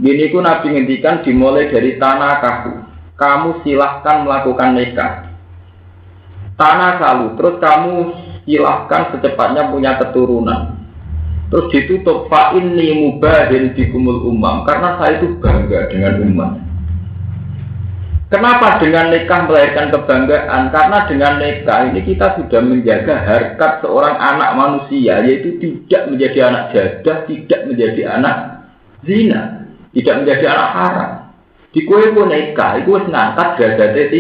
Gini ku Nabi ngendikan dimulai dari tanah kamu silahkan melakukan nikah. Tanah kalu, terus kamu silahkan secepatnya punya keturunan. Terus ditutup fa inni mubahin bikumul umam, karena saya itu bangga dengan umat. Kenapa dengan nikah melahirkan kebanggaan? Karena dengan nikah ini kita sudah menjaga harkat seorang anak manusia, yaitu tidak menjadi anak jadah, tidak menjadi anak zina, tidak menjadi anak haram. Di kue nikah itu ngangkat derajat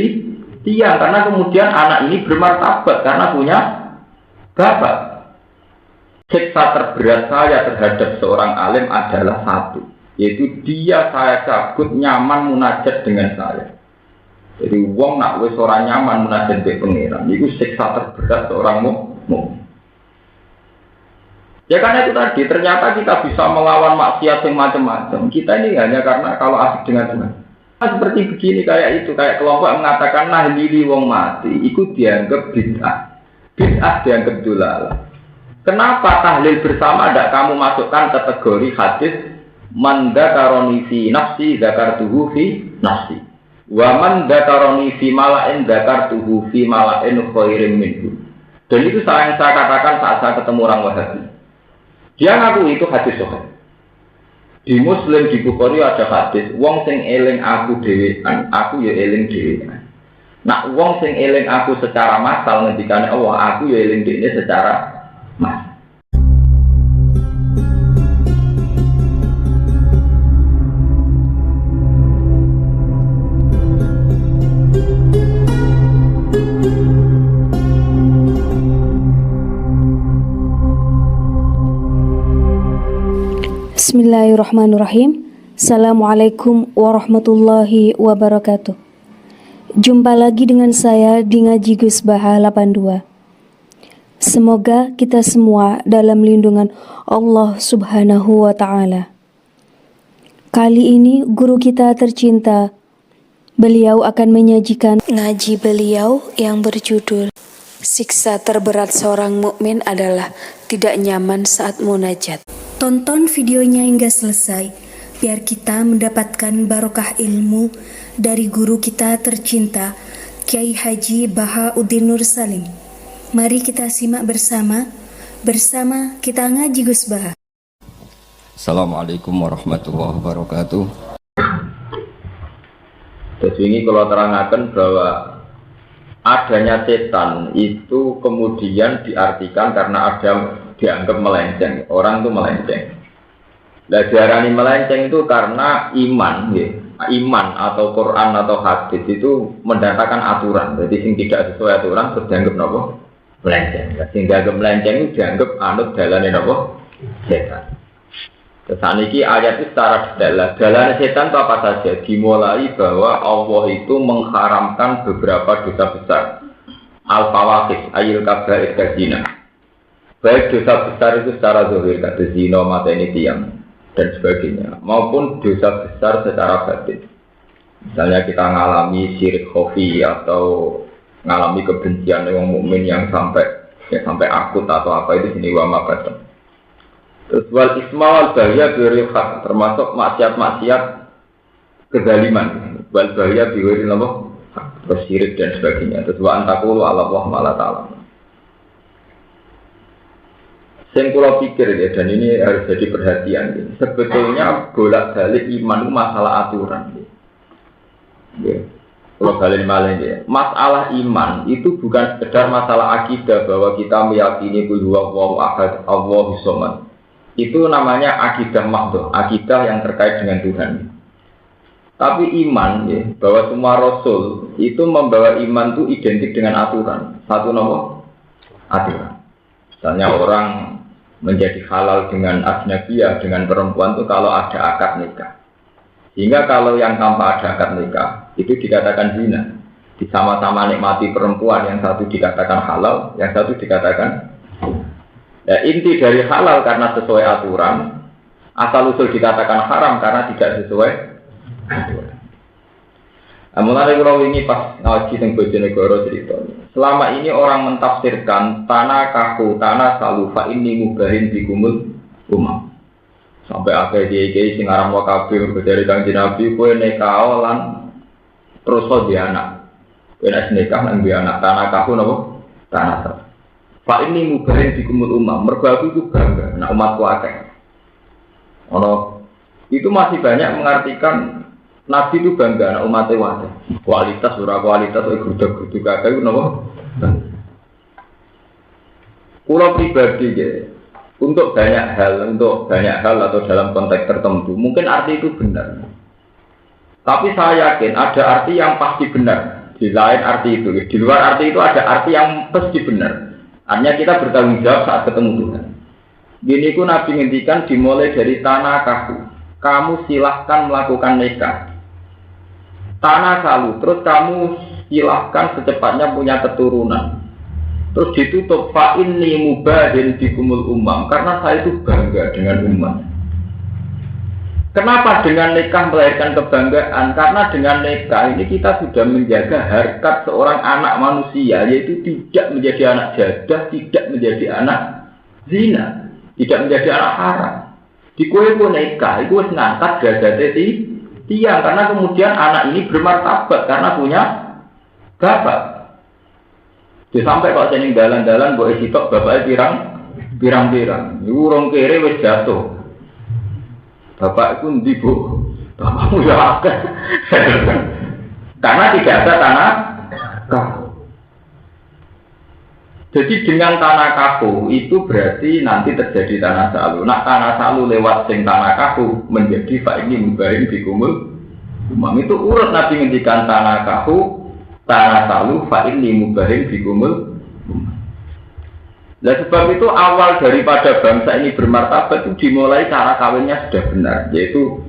tiang, karena kemudian anak ini bermartabat karena punya bapak. Siksa terberat saya terhadap seorang alim adalah satu, yaitu dia saya cabut nyaman munajat dengan saya. Jadi wong nak wis ora nyaman munajat be pangeran, itu siksa terberat seorang mukmin. Ya karena itu tadi, ternyata kita bisa melawan maksiat yang macam-macam. Kita ini hanya karena kalau asik dengan Tuhan. Nah, seperti begini kayak itu, kayak kelompok mengatakan nahlili wong mati, itu dianggap bid'ah. Bid'ah dianggap dolalah. Kenapa tahlil bersama tidak kamu masukkan kategori hadis man dzakaroni fi nafsi dzakartuhu fi nafsi. Wa man dzakaroni fi mala'in dzakartuhu fi mala'in khairin minhu. Dan itu yang saya katakan saat saya ketemu orang Wahabi. Dia ngaku itu hadis sahih. Di Muslim di Bukhari ada hadis, wong sing eling aku dhewean, aku ya eling dhewean. Nak wong sing eling aku secara massal ngendikane Allah, aku ya eling dhewe secara massal. Bismillahirrahmanirrahim. Assalamualaikum warahmatullahi wabarakatuh. Jumpa lagi dengan saya di Ngaji Gus Baha 82. Semoga kita semua dalam lindungan Allah Subhanahu wa Ta'ala. Kali ini guru kita tercinta, beliau akan menyajikan ngaji beliau yang berjudul Siksa terberat seorang mukmin adalah tidak nyaman saat munajat. Tonton videonya hingga selesai, biar kita mendapatkan barokah ilmu dari guru kita tercinta, Kiai Haji Bahauddin Nur Salim. Mari kita simak bersama kita ngaji Gus Baha. Assalamualaikum warahmatullahi wabarakatuh. Jadi ini kalau terangkan bahwa adanya setan itu kemudian diartikan karena ada dianggap melenceng, orang itu melenceng. Nah, diarani melenceng itu karena iman, ya. Iman atau Quran atau hadis itu mendatangkan aturan. Jadi yang tidak sesuai aturan terus dianggap apa? Melenceng. Sehingga dianggap melenceng itu dianggap anut dalane apa? Setan. Saat ini ayat itu secara dalane setan itu apa saja? Dimulai bahwa Allah itu mengharamkan beberapa dosa besar. Al-Fawaqih, ayil kabair kazina. Baik dosa besar itu secara zahir, kata zina, mateni tiang, dan sebagainya, maupun dosa besar secara batin. Misalnya kita mengalami syirik khafi atau mengalami kebencian dengan mukmin yang sampai akut atau apa itu sini wama batin. Terus wal isma wal bahaya biwiril haq, termasuk maksiat-maksiat kezaliman, wal bahaya biwiril haq, terus syirik dan sebagainya. Terus wa antakulu ala Allah ma'ala ta'ala. Yang kula pikir ya, dan ini harus jadi perhatian ya. Sebetulnya bolak-balik iman itu masalah aturan ya. Kalau balik malah ya, masalah iman itu bukan sekedar masalah akidah bahwa kita meyakini bahwa Allahu ahad, Allahu somad. Itu namanya akidah mahdhah, akidah yang terkait dengan Tuhan. Tapi iman ya, bahwa semua rasul itu membawa iman itu identik dengan aturan. Satu nomor aturan. Misalnya orang menjadi halal dengan ajnabiyah, dengan perempuan itu kalau ada akad nikah. Sehingga kalau yang tanpa ada akad nikah itu dikatakan zina. Sama-sama nikmati perempuan, yang satu dikatakan halal, yang satu dikatakan. Nah, inti dari halal karena sesuai aturan, asal usul dikatakan haram karena tidak sesuai aturan. Mulai kalau ini pas ngaji teng Bojonegoro cerita. Selama ini orang mentafsirkan tanah kaku, tanah salufa ini mubahin bikumul umam. Sampai akhir kiai sing aran wa kabeh dari Kanjeng Nabi kowe nikah lan terus di anak. Kowe nek nikah lan duwe anak tanah kaku napa? Tanah. Pak ini mubahin di kumul umam. Mergo aku itu bangga nek umatku akeh. Ono itu masih banyak mengartikan Nabi itu bangga nek umate wae. Kualitas ora kualitas grudak-gruduk akeh napa? Kulo pribadi ya. Untuk banyak hal atau dalam konteks tertentu, mungkin arti itu benar. Tapi saya yakin ada arti yang pasti benar di lain arti itu. Di luar arti itu ada arti yang pasti benar. Artinya kita bertanggung jawab saat ketemu Tuhan. Gini ku Nabi ngendikan dimulai dari tanah kaku. Kamu silahkan melakukan nikah. Tanah kalu, terus kamu silahkan secepatnya punya keturunan. Terus ditutup fa inni mubahin bikumul umam karena saya itu bangga dengan umat. Kenapa dengan nikah melahirkan kebanggaan? Karena dengan nikah ini kita sudah menjaga harkat seorang anak manusia, yaitu tidak menjadi anak jadah, tidak menjadi anak zina, tidak menjadi anak haram. Di kue pun nikah, itu ngangkat derajatnya tiang karena kemudian anak ini bermartabat karena punya bapak. Sampai kok seneng dalan-dalan mbok sitok bapake pirang-pirang. Iku urung kere wis jatuh. Bapak iku ndi, Bu? Bapakmu ya akeh. Karena tidak ada tanah kaku. Jadi dengan tanah kaku itu berarti nanti terjadi tanah salu. Nah tanah salu lewat sing tanah kaku menjadi fa'ini mubahin bikumul umam. Itu urut Nabi ngendikan tanah kaku tanah salu fa'inni mubahin bikumul. Nah sebab itu awal daripada bangsa ini bermartabat itu dimulai cara kawinnya sudah benar, yaitu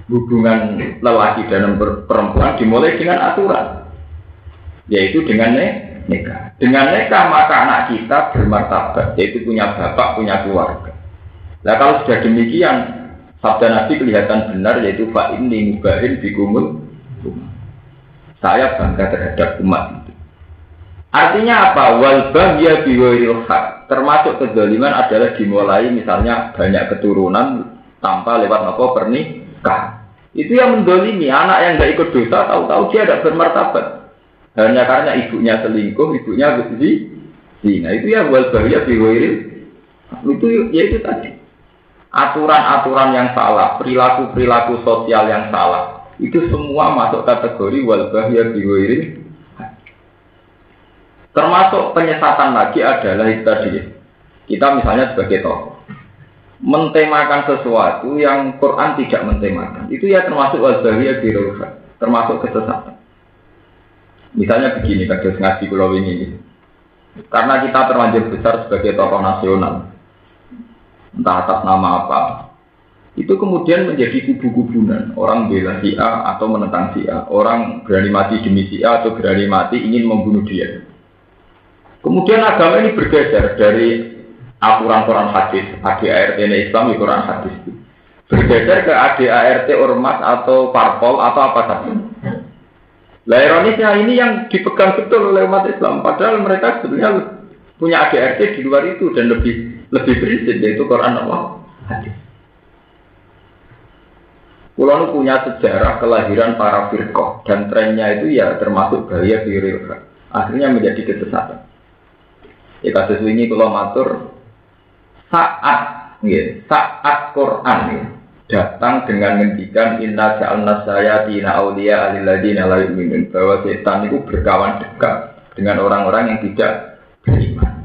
hubungan lelaki dan perempuan dimulai dengan aturan, yaitu dengan nikah. Dengan nikah maka anak kita bermartabat, yaitu punya bapak, punya keluarga. Nah kalau sudah demikian sabda Nabi kelihatan benar, yaitu fa'inni mubahin bikumul. Saya bangga terhadap umat itu. Artinya apa? Wal baghya bi ghairil haq. Termasuk kezaliman adalah dimulai misalnya banyak keturunan tanpa lewat apa pernikahan. Itu yang mendolimi anak yang enggak ikut dosa, tahu-tahu dia tidak bermartabat. Hanya karena ibunya selingkuh, ibunya zina. Itu ya wal baghya bi ghairil. Itu yaitu tadi. Aturan-aturan yang salah, perilaku-perilaku sosial yang salah. Itu semua masuk kategori wal baghya bi ghairil. Termasuk penyesatan lagi adalah itu tadi. Kita misalnya sebagai tokoh mentemakan sesuatu yang Quran tidak mentemakan. Itu ya termasuk wal baghya bi ghairil, termasuk kesesatan. Misalnya begini, kados ngaji kula ini. Karena kita terlanjur besar sebagai tokoh nasional. Entah atas nama apa. Itu kemudian menjadi kubu-kubunan. Orang bela si A atau menentang si A. Orang berani mati demi si A atau berani mati ingin membunuh dia. Kemudian agama ini bergeser dari aturan-aturan hadis, ADART Islam, Quran hadis itu. Bergeser ke ADART ormas atau parpol atau apa saja. Lah ironisnya ini yang dipegang betul oleh umat Islam. Padahal mereka sebenarnya punya ADART di luar itu dan lebih prinsip, yaitu Quran Allah hadis. Kulo punya sejarah kelahiran para firqah dan trennya itu ya termasuk bahaya firqah. Akhirnya menjadi kesesatan. Ya kasus ini kulo matur saat Quran datang dengan ngendikan inna ja'alna sayatina auliya alilladina la yu'minun, bahwa setan itu berkawan dekat dengan orang-orang yang tidak beriman.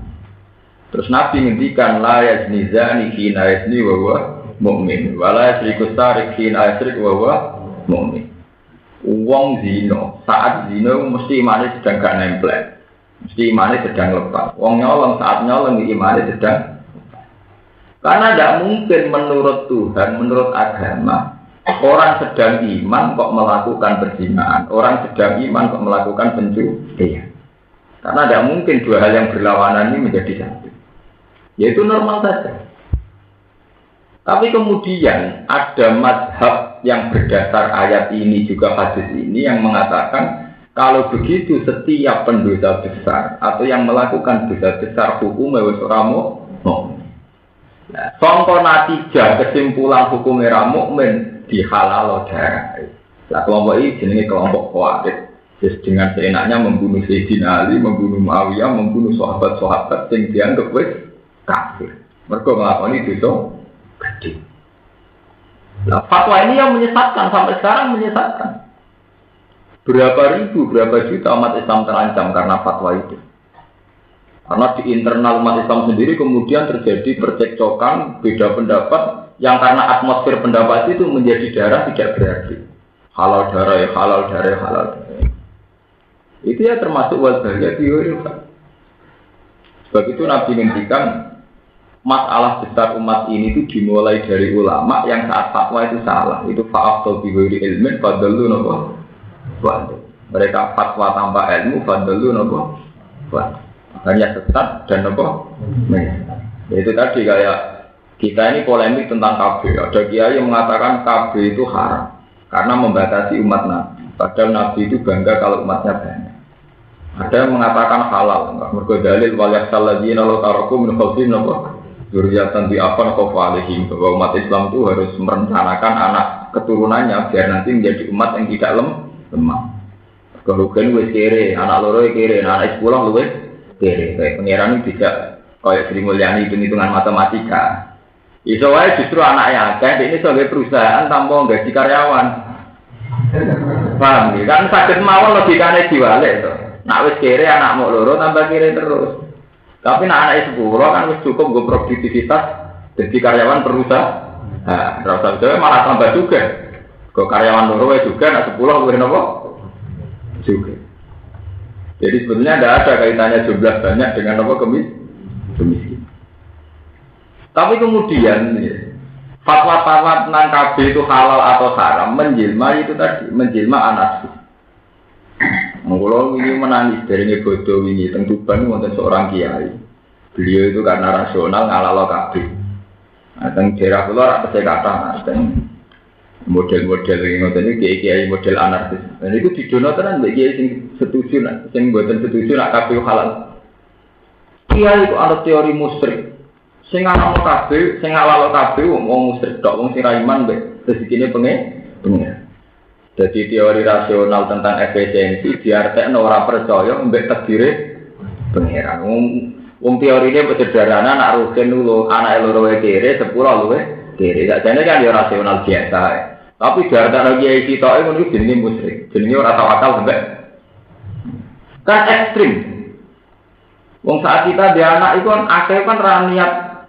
Terus Nabi ngendikan la yazni zani hina yazni wa huwa mu'min wala yasriku sarik hina yasrik wa huwa mu'min. Wong zina saat zina mesti imane sedang gak nempel, mesti imane sedang lepas. Wong nyolong saat nyolong imane sedang. Karena tidak mungkin menurut Tuhan, menurut agama, orang sedang iman kok melakukan perzinahan, orang sedang iman kok melakukan pencurian. Karena tidak mungkin dua hal yang berlawanan ini menjadi satu. Yaitu normal saja. Tapi kemudian ada mazhab yang berdasar ayat ini juga hadis ini yang mengatakan kalau begitu setiap pendosa besar atau yang melakukan dosa besar hukum wis ora mau. Nah, sangka natijah kesimpulan hukum era mukmin dihalal darah. Lah kelompok ini jenenge kelompok Khawarij. Terus dengan seenaknya membunuh Sayyidina Ali, membunuh Muawiyah, membunuh sahabat-sahabat yang dianggap kafir. Mereka melakukan itu gede. Nah, fatwa ini yang menyesatkan sampai sekarang menyesatkan. Berapa ribu, berapa juta umat Islam terancam karena fatwa itu. Karena di internal umat Islam sendiri kemudian terjadi percekcokan, beda pendapat, yang karena atmosfer pendapat itu menjadi darah tidak berarti. Halal darah ya halal darah ya halal darah. Itu ya termasuk wazahnya teori. Sebab itu Nabi ngendikan masalah besar umat ini itu dimulai dari ulama yang saat fatwa itu salah. Itu fa'afdal bighairi ilmin fadallu napa? Mereka fatwa tanpa ilmu fadallu napa? Hanya sesat dan napa? Itu tadi kayak kita ini polemik tentang KB. Ada kiai yang mengatakan KB itu haram karena membatasi umat Nabi. Padahal Nabi itu bangga kalau umatnya banyak. Ada yang mengatakan halal, mergo dalil wal yakhsal ladzina law taraku min khalfihim napa dzurriyyatan bi'afan khafu 'alaihim, bahwa umat Islam itu harus merencanakan anak keturunannya biar nanti menjadi umat yang tidak lemah. Kerugian wis kere, anak loro kere, anak 10 luwih kere. Kayak pangeran iki tidak kayak Sri Mulyani hitung-hitungan matematika. Iso wae justru anak yang akeh ini sebagai perusahaan tanpa gaji karyawan. Paham ya? Kan sakit mawon logikane diwalik to. Nak wis kere anak mau loro tambah kere terus. Tapi nak anak 10 kan wis cukup go produktivitas jadi karyawan perusahaan. Nah, rasa itu malah tambah juga. Go karyawan loro juga nak 10 luwih napa? Juga. Jadi sebetulnya tidak ada kaitannya jumlah banyak dengan apa kemiskinan. Tapi kemudian fatwa-fatwa tentang KB itu halal atau haram menjelma itu tadi, menjelma anarkis. Mengulur ini menangis dari bodoh ini tentukan untuk seorang kiai. Beliau itu karena rasional ngalalo KB. Nah, teng daerah keluar apa saya kata, model-model ini kiai model anarkis. Dan itu didonotan bagi kiai yang setuju, yang buatan setuju nak KB halal. Kiai itu ada teori musyrik. Sing ngalalo KB, sing ngalalo KB wong musyrik tok, wong sing ra iman mbek rezekine pengen. Jadi teori rasional tentang efisiensi diartekno ora percaya mbek takdire pengeran. Wong teorine sederhana nak rugen lho, anake loro wae kere, 10 luwe kere. Sakjane kan ya rasional biasa. Tapi diartekno kiai sitoke ngono iki jenenge musyrik. Jenenge ora tawakal mbek. Kan ekstrim. Wong saat kita dia anak itu kan akeh kan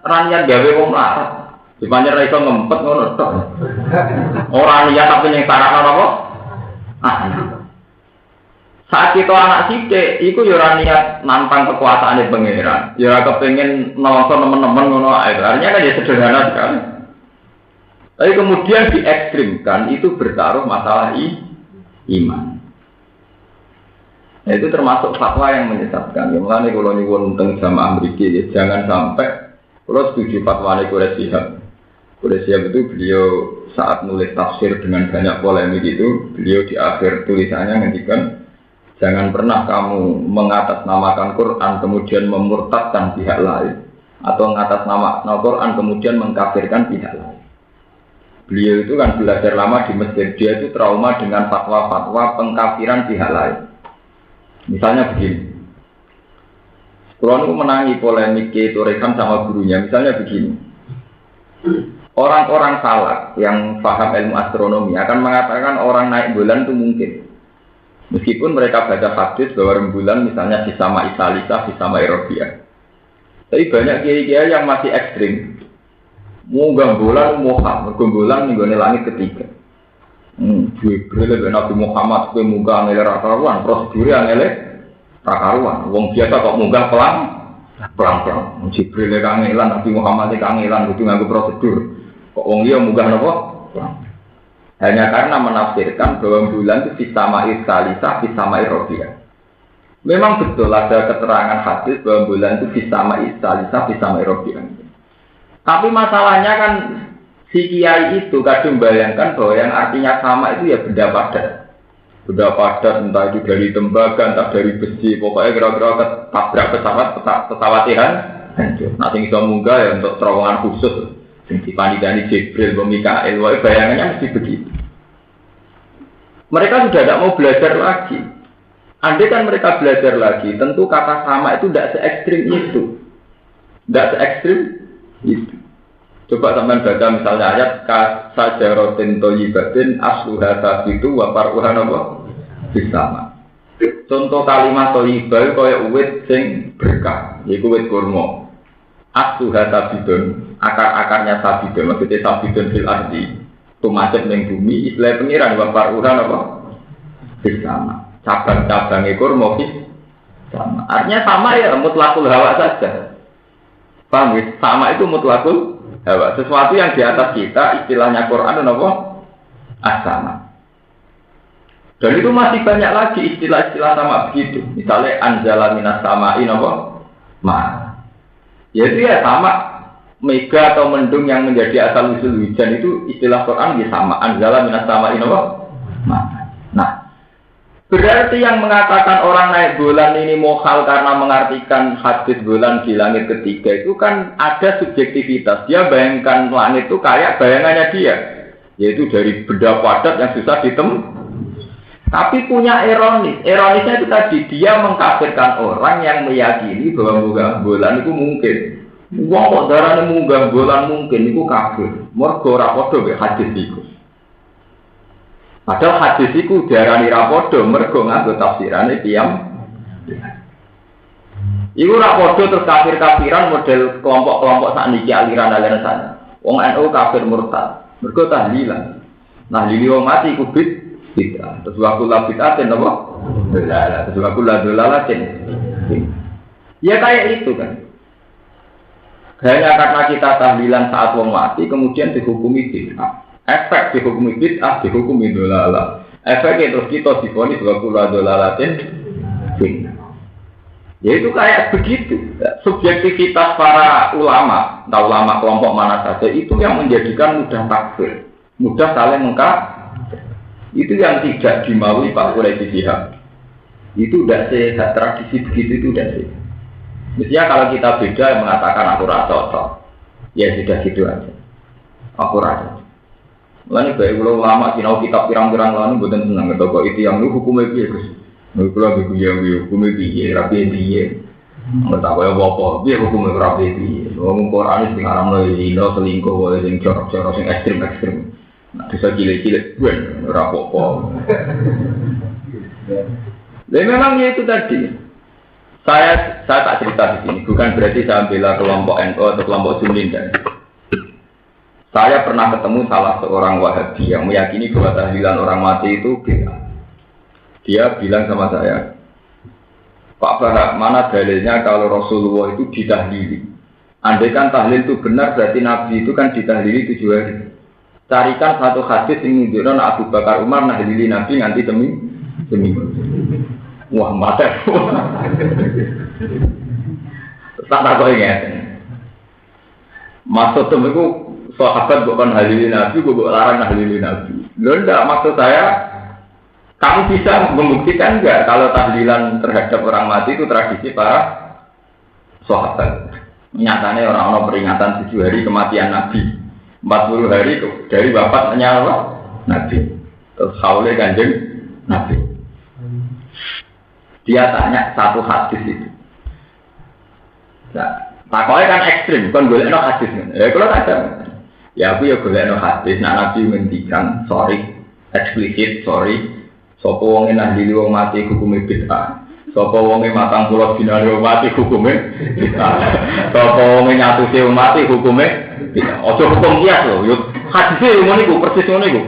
raniat gawe wong larat. Dipanjer ra iso ngempet ngono tok. Ora niat tapi ning sarakno apa? Saat kita anak sithik iku ya ora niat nantang kekuasaane pangeran. Ya ora kepengin nonton teman-teman ngono ae. Artinya kan ya sederhana sekali. Tapi kemudian diekstrimkan itu bertaruh masalah iman. Nah, itu termasuk fatwa yang menyesatkan. Ya mulane kula nyuwun teng jamaah mriki ya jangan sampai kula setuju fatwa Quraisy Shihab. Quraisy Shihab itu beliau saat nulis tafsir dengan banyak polemik itu, beliau di akhir tulisannya ngendikan jangan pernah kamu mengatasnamakan Quran kemudian memurtadkan pihak lain atau mengatasnamakan Quran kemudian mengkafirkan pihak lain. Beliau itu kan belajar lama di masjid, dia itu trauma dengan fatwa-fatwa pengkafiran pihak lain. Misalnya begini, Quran itu menangi polemik Torekan sama gurunya. Misalnya begini, orang-orang salaf yang paham ilmu astronomi akan mengatakan orang naik bulan itu mungkin. Meskipun mereka baca hadis bahwa rembulan misalnya Hisama Isalisa, Hisama Erobiah. Tapi banyak kiai-kiai yang masih ekstrim. Munggah bulan Muhammad, bulan nih langit ketiga. Jibril Nabi Muhammad ke munggah ngele rakaruan, prosedurnya ngele rakaruan. Wong biasa kok munggah pelan-pelan. Jibril kangelan, Nabi Muhammad kangelan, itu nganggo prosedur. Kok wong dia munggah napa? Hanya karena menafsirkan bahwa bulan itu Hisama Isalisa, Hisama Erobiah. Memang betul ada keterangan hadis bahwa bulan itu Hisama Isalisa, Hisama Erobiah. Tapi masalahnya kan si kiai itu kadang bayangkan bahwa yang artinya sama itu ya benda padat. Benda padat entah itu dari tembaga, entah dari besi, pokoknya kira-kira ketabrak pesawat hancur. Nah sing iso munggah ya untuk terowongan khusus. Sing dipandhani Jibril, Mikail, wae bayangannya mesti begitu. Mereka sudah tidak mau belajar lagi. Andai kan mereka belajar lagi, tentu kata sama itu tidak se-ekstrim itu. Tidak se-ekstrim itu. Coba sampean baca misalnya ayat kasajaratin thayyibatin asluha sabitu wa far'uha napa bisama. Contoh kalimat thayyibah kaya uwit sing berkah, yaiku wit kurma. Asluha sabidun, akar-akarnya sabidun, maksudnya sabidun fil ardi. Tumacet ning bumi, istilah pengiran wa far'uha napa bisama. Cabang-cabang kurma sama. Artinya sama ya mutlakul hawa saja. Paham ya? Sama itu mutlakul hawa. Sesuatu yang di atas kita, istilahnya Quran apa? As-sama. Dan itu masih banyak lagi istilah-istilah sama begitu. Misalnya anzala minas sama'i apa? Ma. Yaitu ya sama mega atau mendung yang menjadi asal usul hujan itu istilah Quran ya sama. Anzala minas sama'i apa? Ma. Nah, berarti yang mengatakan orang naik bulan ini mohal karena mengartikan hadis bulan di langit ketiga itu kan ada subjektivitas. Dia bayangkan langit itu kayak bayangannya dia, yaitu dari benda padat yang susah ditem. Tapi punya ironis. Ironisnya itu tadi dia mengkafirkan orang yang meyakini bahwa bulan itu mungkin. Wong kok darane munggah bulan mungkin itu kafir. Mergo ora padha mek hadis iku. Padahal hadis itu diarani rapodo, mergo nganggo tafsirane piyam. Iku rapodo terus kafir-kafiran model kelompok-kelompok sakniki aliran-aliran sana. Wong NU kafir murtad, mergo tahlilan. Nah, lili wong mati iku bid'ah. Terus waktu labitaten apa? Dolalah. Terus waktu ladolalaten. Ya kayak itu kan. Hanya karena kita tahlilan saat wong mati kemudian dihukumi bid'ah. Efek dihukumi bid'ah, dihukumi dolalah. Efeknya terus kita divonis waktu ladolalaten. Ya itu kayak begitu. Subjektivitas para ulama, entah ulama kelompok mana saja, itu yang menjadikan mudah takfir, mudah saling mengkafir. Itu yang tidak dimaui Pak Quraisy Shihab. Itu tidak sehat, tradisi begitu itu tidak sehat. Misalnya kalau kita beda mengatakan aku rasa cocok, ya sudah gitu aja. Aku rasa. Mulanya baik ulama sinau kitab pirang-pirang lalu bukan senang ketoko itu yang lu hukumnya piye Gus. Lu kula biku yang hukumnya piye, rapi piye. Enggak tahu ya apa, piye hukumnya rapi piye. Wong Quran sing haramno zina, selingkuh, wae sing jorok-jorok sing ekstrem-ekstrem. Nah, bisa cilik-cilik ben ora apa-apa. Memang ya itu tadi. Saya tak cerita di sini, bukan berarti saya bela kelompok NU atau kelompok Sunni dan saya pernah ketemu salah seorang Wahabi yang meyakini bahwa tahlilan orang mati itu bid'ah. Dia bilang sama saya, Pak Barak, mana dalilnya kalau Rasulullah itu ditahlili? Andai kan tahlil itu benar, berarti Nabi itu kan ditahlili 7 hari. Carikan satu hadis yang menunjukkan Abu Bakar Umar nahlili Nabi nganti seminggu. Wah, mata. Tak kok ingat. Maksud itu sahabat bukan nahlili Nabi, bukan larang nahlili Nabi. Loh, enggak, maksud saya kamu bisa membuktikan enggak kalau tahlilan terhadap orang mati itu tradisi para sahabat. Nyatanya orang-orang peringatan 7 hari kematian Nabi, 40 hari dari wafatnya Nabi. Terus haule Kanjeng Nabi. Dia tanya satu hadis itu. Nah, takoknya kan ekstrim, bukan golekno hadis. Ya kalau ada. Ya aku ya golekno hadis. Nah Nabi ngendikan, sorry, eksplisit, sorry. Sapa wong nahlili wong mati hukume bid'ah. Sapa wong matang kula dinane wong mati hukume bid'ah. Sapa wong nyatusi wong mati hukume bid'ah. Ojo hukum kias lho, yo hadise ngono iku persis ngono iku.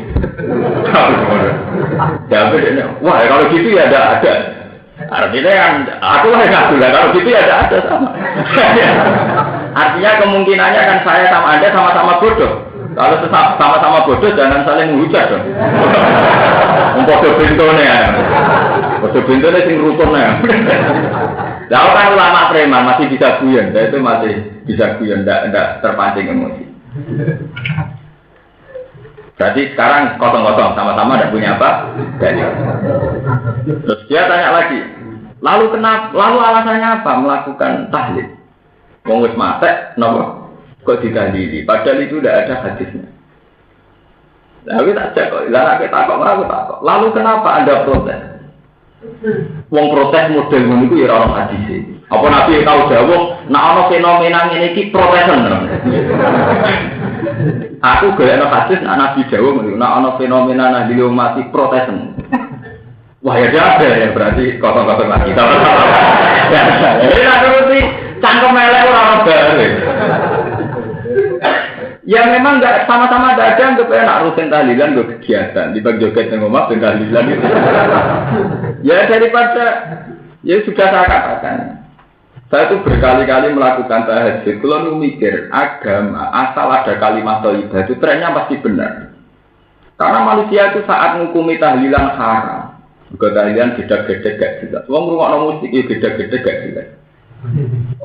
Wah, kalau gitu ya ada. Artinya kan aku lah yang ngaku lah, kalau gitu ya ada sama. Artinya kemungkinannya kan saya sama Anda sama-sama bodoh. Kalau sama-sama bodoh jangan saling menghujat dong. Bodoh bintone sing rukun ya. Lah kan ulama preman masih bisa guyon, itu masih bisa guyon, enggak terpancing emosi. Berarti sekarang kosong-kosong, sama-sama tidak punya apa? Terus dia tanya lagi, lalu alasannya apa melakukan tahlil? Wong wis mate napa kok ditahlili padahal itu tidak ada hadisnya. Lalu tak cek kok, lalu kita takut. Lalu kenapa Anda protes? Wong protes model ngono iku ya ora ono hadis. Apa Nabi tahu dawuh, nek ana fenomena ngene iki protesen. Aku golekno hadis nek Nabi dawuh ngono, nek ana fenomena nahli umat protesen. Wah ya ada ya berarti kosong-kosong lagi. Ini nak nuruti cangkem elek ora bare. Ya memang enggak sama-sama ada anggap enak rutin tahlilan gue kegiatan di bagi joget yang ngomong dan tahlilan itu. Ya daripada ya sudah saya katakan. Saya tuh berkali-kali melakukan tahajud. Kalau lu mikir agama asal ada kalimat thayyibah itu trennya pasti benar. Karena manusia itu saat ngukumi tahlilan haram. Juga tahlilan gede-gede gak jelas. Wong ngrungokno musik ya gede-gede gak jelas.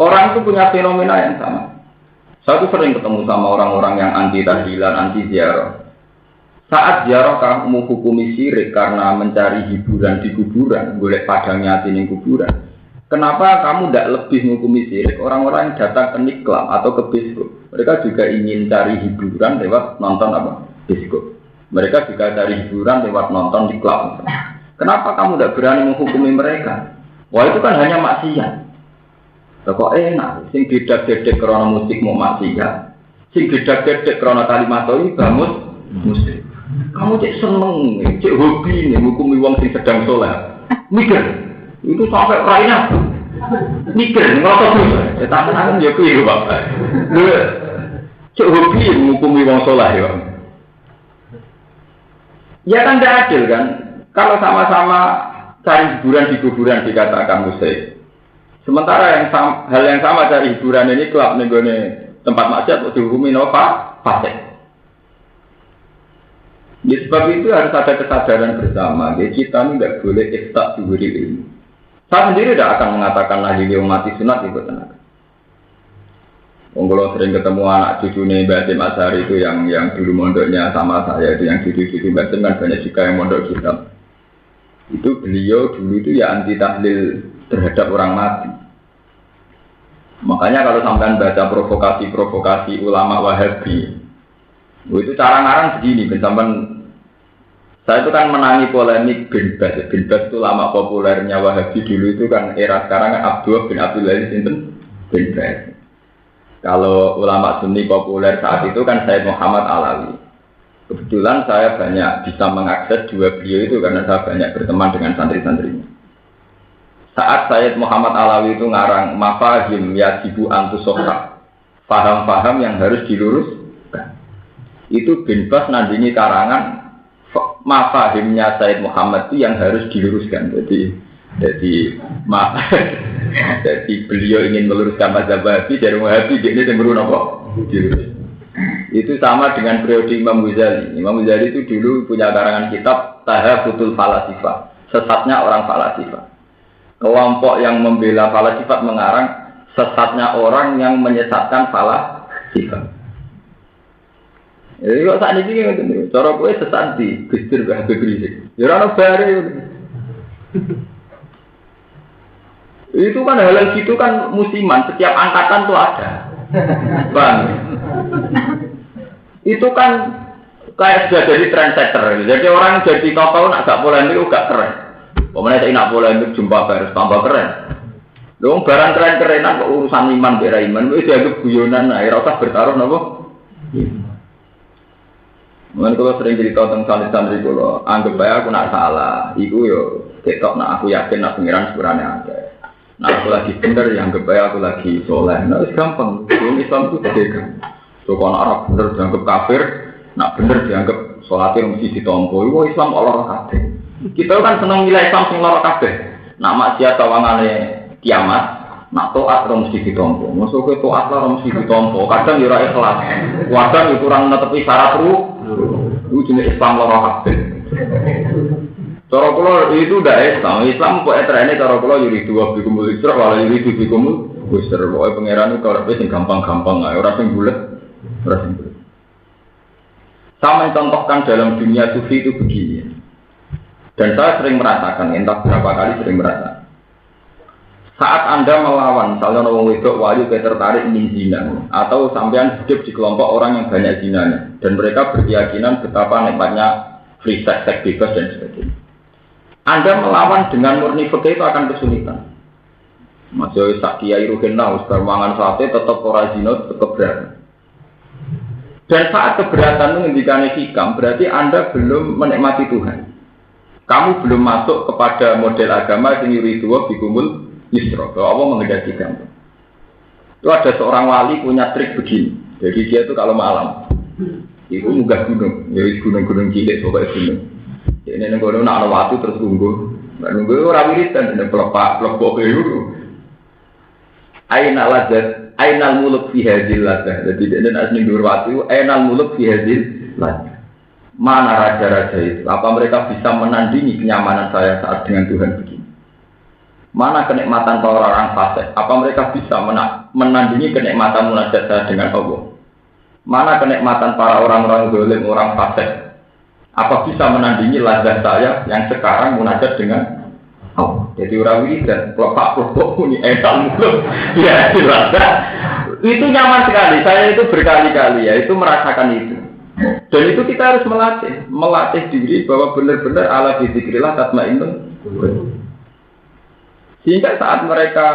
Orang itu punya fenomena yang sama. Saya tuh sering ketemu sama orang-orang yang anti tahlilan, anti ziarah. Saat ziarah kamu hukumi syirik karena mencari hiburan di kuburan, golek padangnya di kuburan. Kenapa kamu tidak lebih menghukumi syirik orang-orang yang datang ke niklam atau ke biskop? Mereka juga ingin cari hiburan lewat nonton apa? Biskop. Mereka juga cari hiburan lewat nonton di klub. Kenapa kamu tidak berani menghukumi mereka? Wah itu kan hanya maksiat. Kok enak, sing gedak-gedek karena musik mau maksiat, sing gedak-gedek karena kalimat thayyibah musik. Kamu cek seneng, cek hobi nih, ngukumi wong sing sedang sholat. Mikir, itu sampai raina. Mikir, ngotot dulu. Tangan ya kuwi bapak. Cek hobi ngukumi wong sholat ya. Ya kan tidak adil kan? Kalau sama-sama cari hiburan di kuburan dikatakan musik. Sementara hal yang sama dari hiburan ini klub nenggone tempat maksiat untuk dihukumi apa? Fasik. Ya, sebab itu harus ada kesadaran bersama. Jadi kita ini tidak boleh istak diberi ilmu. Saya sendiri tidak akan mengatakan nahli mati sunat itu tenang. Kalau sering ketemu anak cucunya Basim Ashari itu yang dulu mondoknya sama saya itu yang cucu-cucu Basim kan banyak juga yang mondok kitab. Itu beliau dulu itu ya anti tahlil terhadap orang mati. Makanya kalau sampean baca provokasi ulama Wahabi, itu cara ngarang segini, sampean saya itu kan menangi polemik bin Baz. Bin Baz itu lama populernya Wahabi dulu itu kan era sekarang kan Abdullah bin Abdul Aziz bin Baz. Kalau ulama Sunni populer saat itu kan Sayyid Muhammad Alawi. Kebetulan saya banyak bisa mengakses dua beliau itu karena saya banyak berteman dengan santri-santrinya. Saat Sayyid Muhammad Alawi itu ngarang mafahim yajibu antusohha, paham-paham yang harus diluruskan. Itu bin Baz nandingi karangan mafahimnya Sayyid Muhammad itu yang harus diluruskan. Jadi beliau ingin meluruskan mazhab Wahabi dari Wahabi dia ini cenderung apa? Dilurus. Itu sama dengan periode Imam Ghazali. Imam Ghazali itu dulu punya karangan kitab Tahafutul Falasifah, sesatnya orang falasifah. Kelompok yang membela falasifat mengarang sesatnya orang yang menyesatkan falasifat. Jadi kok saat ini kan, cara gue sesat di Gustir Habib Rizik. Ya orang baru. Itu kan hal gitu kan musiman, setiap angkatan tuh ada. Bang. Itu kan kayak sudah jadi trendsetter. Jadi orang jadi tokoh agak polemik agak keren. Pokoknya saya nak polemik jumpa harus tambah keren. Dong barang keren-kerenan kok urusan iman bera iman itu dianggap guyonan. Nah, rasa bertaruh nopo. Mungkin kalau sering cerita tentang santri-santri kalau anggap saya aku nak salah, iku yo ketok nak aku yakin nak pengiran sebenarnya ada. Nah aku lagi bener yang anggap saya aku lagi soleh. Nah itu gampang. Islam itu beda. So kalau Arab bener dianggap kafir, nak bener dianggap sholatnya mesti ditompo. Wah Islam Allah kabeh. Kita kan senang nilai Islam sing lara kabeh. Nak maksiat tawangane kiamat, nak taat mesti ditompo. Masuk ke taat lah mesti ditompo. Kadang yo ora ikhlas. Kadang yo kurang netepi syarat itu jenis Islam lara kabeh. Cara kula itu ndak Islam kok etrene cara kula yo dua bikumul isra wala yo bikumul busur. Pokoke pangeran itu ora sing gampang-gampang ae, ora sing bulet. Saya mencontohkan dalam dunia sufi itu begini. Dan saya sering merasakan, entah berapa kali sering merasakan. Saat Anda melawan, misalnya orang wedok wayu kayak tertarik ingin zina, atau sampean hidup di kelompok orang yang banyak zinanya, dan mereka berkeyakinan betapa nikmatnya free sex, seks bebas dan sebagainya. Anda melawan dengan murni fikih itu akan kesulitan. Masih sak kiai ruhenau, sekarang mangan sate tetap ora zina, tetap keberatan. Dan saat keberatan menghentikan hikam, berarti Anda belum menikmati Tuhan. Kamu belum masuk kepada model agama yang yuriduwa bikumul yusra, bahwa Allah menghendaki kamu. Itu ada seorang wali punya trik begini. Jadi dia itu kalau malam itu munggah gunung, ya gunung-gunung cilik pokoknya gunung. Ini gunung nak ada waktu terus nunggu orang wiridan, ini pelepok itu. Ainal ladzat, ainal muluk fi hadzil ladzat. Jadi ini nak nunggu waktu, ainal muluk fi hadzil ladzat. Mana raja-raja itu? Apa mereka bisa menandingi kenyamanan saya saat dengan Tuhan begini? Mana kenikmatan para orang fasik? Apa mereka bisa menandingi kenikmatan munajat saya dengan Allah? Mana kenikmatan para orang-orang zalim, orang fasik? Apa bisa menandingi lazat saya yang sekarang munajat dengan Allah? Jadi orang wiridan, pelopak-pelopok ini enak mulu. Ya, lazat. Itu nyaman sekali. Saya itu berkali-kali ya, itu merasakan itu. Dan itu kita harus melatih diri bahwa benar-benar ala bizikrillah tatmainnun. Sehingga saat mereka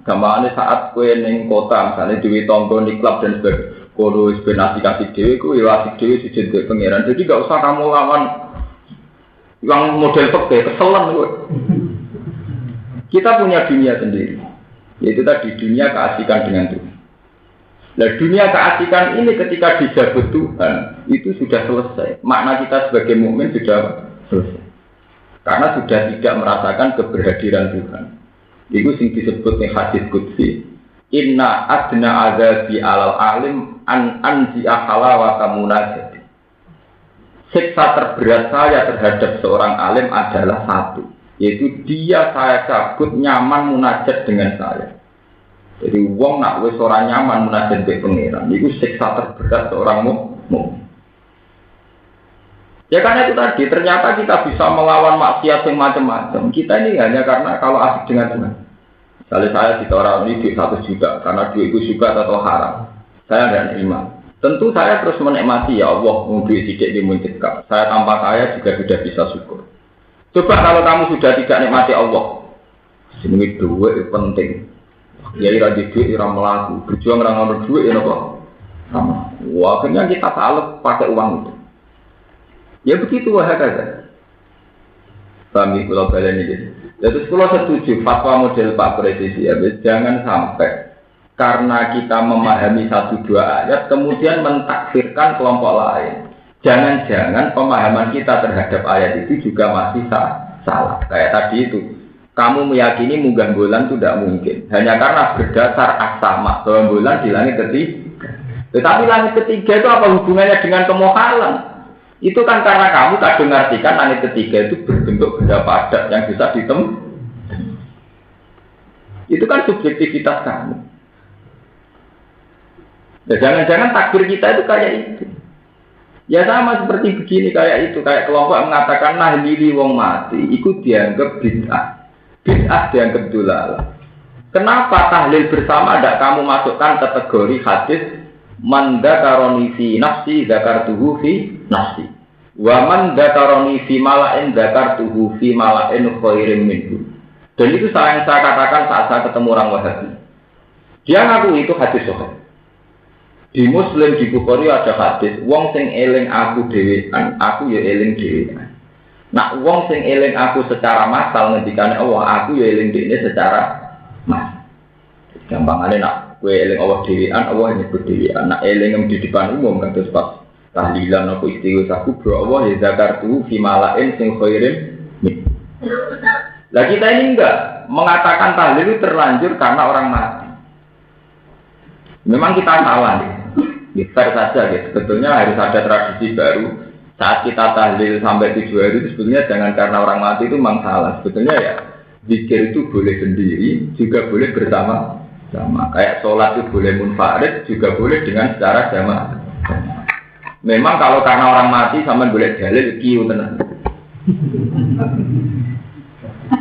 gamane saat kowe ning kota misalnya duwe tangga ning klub dan sebagainya kono wis ben asik-asik dhewe kuwi asik dhewe dijendek pangeran. Jadi enggak usah kamu lawan yang model peke keselan kowe. Kita punya dunia sendiri. Yaitu tadi dunia keasikan dengan Tuhan. Nah dunia keasikan ini ketika dijabut Tuhan itu sudah selesai. Makna kita sebagai mukmin sudah selesai. Karena sudah tidak merasakan keberhadiran Tuhan. Itu yang disebut ning hadis qudsi. Inna adna azabi alal alim an anzi'a halawata munajat. Siksa terberat saya terhadap seorang alim adalah satu, yaitu dia saya cabut nyaman munajat dengan saya. Jadi wong nak wis ora nyaman munajat mbek pangeran, itu siksa terberat seorang mukmin. Ya karena itu tadi, ternyata kita bisa melawan maksiat yang macam-macam. Kita ini hanya karena kalau asik dengan Tuhan. Misalnya saya ditawar ini duit 1 juta, karena duit itu syubhat atau haram. Saya tidak terima. Tentu saya terus menikmati, ya Allah, mau duit sedikit dimuncikkan. Saya tanpa kaya juga sudah bisa syukur. Coba kalau kamu sudah tidak nikmati Allah. Ini duit penting. Ya ira di duit, ira melaku. Berjuang orang-orang duit, ya apa? Sama. Wah, akhirnya kita salah pakai uang itu. Ya begitu wahakata. Kami pulau balen ini. Jadi pulau setuju fatwa model Pak Presisi ya. Jangan sampai karena kita memahami 1-2 ayat kemudian mentakfirkan kelompok lain. Jangan-jangan pemahaman kita terhadap ayat itu juga masih salah. Kayak tadi itu. Kamu meyakini munggah bulan itu tidak mungkin. Hanya karena berdasar aksama bahwa bulan di langit ketiga. Tetapi langit ketiga itu apa hubungannya dengan kemohalan? Itu kan karena kamu tak mengartikan langit ketiga itu berbentuk benda padat yang bisa ditemukan. Itu kan subjektivitas kamu. Ya, jangan-jangan takbir kita itu kayak itu. Ya sama seperti begini kayak itu. Kayak kelompok mengatakan nahlili wong mati. Itu dianggap bid'ah. Bid'ah dianggap dolalah. Kenapa tahlil bersama tidak kamu masukkan kategori hadis man dzakaroni fi nafsi dzakartuhu fi nafsi wa man dzakaroni fi mala'in dzakartuhu fi mala'in khairin minhu. Dan itu saya katakan saat saya ketemu orang Wahabi. Dia ngaku itu hadis sahih. Di Muslim di Bukhari ada hadis wong sing eling aku dhewean, aku ya eling dhewean. Nak wong sing eling aku secara massal ngendikane Allah, aku ya eling dhewe secara massal. Gampangane nak kowe eling Allah dhewean, Allah nyebut dhewean. Nak eling di depan umum kados pas tahlilan apa istighosah kubra Allah ya zakartu fi malain sing khairin min. Lah kita ini enggak mengatakan tahlil itu terlanjur karena orang mati. Memang kita salah nih. Fair saja gitu. Sebetulnya harus ada tradisi baru. Saat kita tahlil sampai 7 hari itu sebetulnya jangan karena orang mati itu memang salah. Sebetulnya ya zikir itu boleh sendiri, juga boleh bersama. Sama kayak sholat itu boleh munfarid, juga boleh dengan secara jamaah. Memang kalau karena orang mati sama boleh dalil kiu tenan.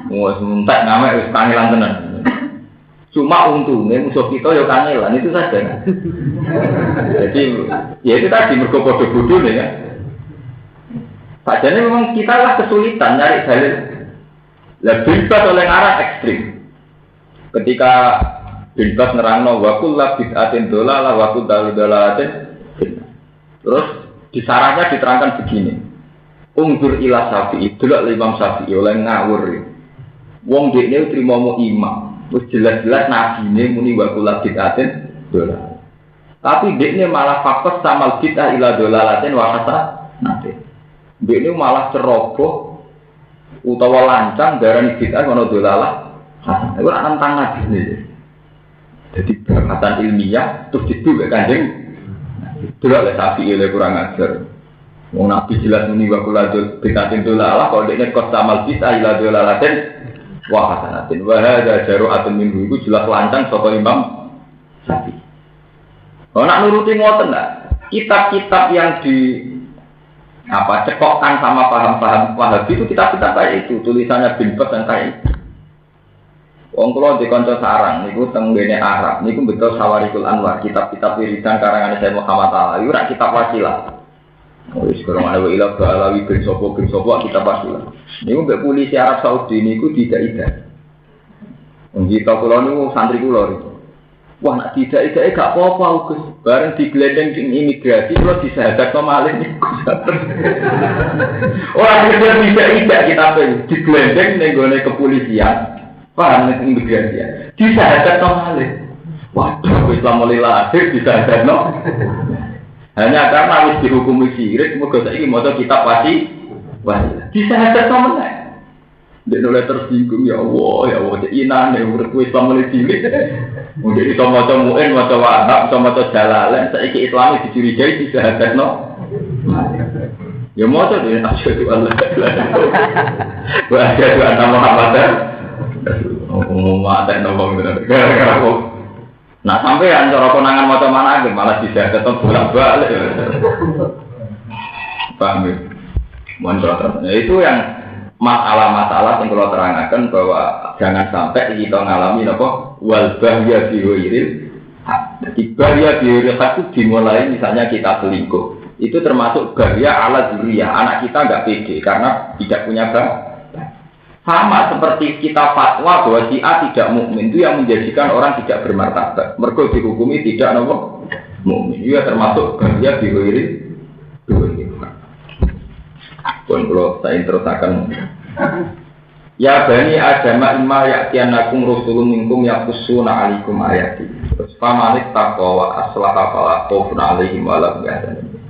Wes muntak nama wis kangelan tenan. Cuma untungnya musuh kita ya kangelan itu saja. Jadi ya itu tadi mergo padha bodhone ya. Padahal memang kita lah kesulitan nyari dalil. Lah bebas oleh arah ekstrim. Ketika bebas nerangno wa kullu bid'atin dolalah wa kullu dolalatin. Terus di sarahnya diterangkan begini. Ungdur ila Syafi'i, delok Imam Syafi'i oleh ngawur. Wong dekne trimo imam. Wis jelas-jelas nabine muni wa kullu bid'atin dolal. Tapi dekne malah fokus sama bid'ah ila dolalatin wa hasanah. Dekne malah ceroboh utawa lancang darani bid'ah ana dolalah. Hasanah. Iku nantang nabine. Jadi bahasan ilmiah terus diduga Kanjeng. Delok Syafi'i oleh kurang ajar. Wong nabi jelas muni wa kullu bid'atin dolalah kok dekne kos sama bid'ah ila dolalatin wa hasanatin wa hadza jaru'atun minhu iku jelas lancang saka Imam Syafi'i. Ora nuruti ngoten ta. Kitab-kitab yang di cekokkan sama paham-paham Wahabi itu kitab-kitab kayak itu, tulisannya bin Bas dan kayak itu. Wong kula di kanca sarang niku teng ngene Arab niku betul Sawarikul Anwar, kitab-kitab wiridan karangan Syekh Muhammad Alawi, ora kitab wasilah. Wis kurang ana ila Alawi bin Sopo kitab wasilah. Niku mbek polisi Arab Saudi niku tidak-tidak. Wong kita kula niku santri kula niku. Wah nek tidak-tidak gak apa-apa Gus. Bareng diglendeng di imigrasi kula disahadatno malih niku. Ora tidak-tidak kita diglendeng ning gone kepolisian. Paham nek imigrasi. Disahadatno malih. Waduh Islam mulai lahir disahadatno. Hanya karena wis dihukumi syirik, muga saiki maca kitab wasilah. Disahadat sama nek. Dek oleh tersinggung ya Allah, cek inane uripku Islam mulai cilik. Mungkin iso maca muin, maca wahab, iso maca jalalain, saiki Islam dicurigai disahadatno. Ya maca dhewe asyhadu an la ilaha illallah. Wa asyhadu anna Muhammadan Rasulullah. Gara-gara kok. Nah sampai cara konangan maca manage malah dijaga tetep bolak-balik. Paham ya? Mohon itu yang masalah-masalah yang kalau terangkan bahwa jangan sampai kita ngalami apa wal bahya biwiril. Jadi bahya biwiril itu dimulai misalnya kita selingkuh. Itu termasuk bahya ala dzurriyyah. Anak kita enggak pede karena tidak punya bapak. Sama seperti kita fatwa bahwa si A tidak mukmin itu yang menjadikan orang tidak bermartabat. Mergo dihukumi tidak nopo mukmin. Itu termasuk bahaya biwiri. Pun kalau saya terusakan. Ya bani Adam imma ya'tiyanakum rusulun minkum yaqussuna 'alaikum ayati. Terus pamanik taqwa wa aslaha fala khaufun 'alaihim wa la hum yahzanun.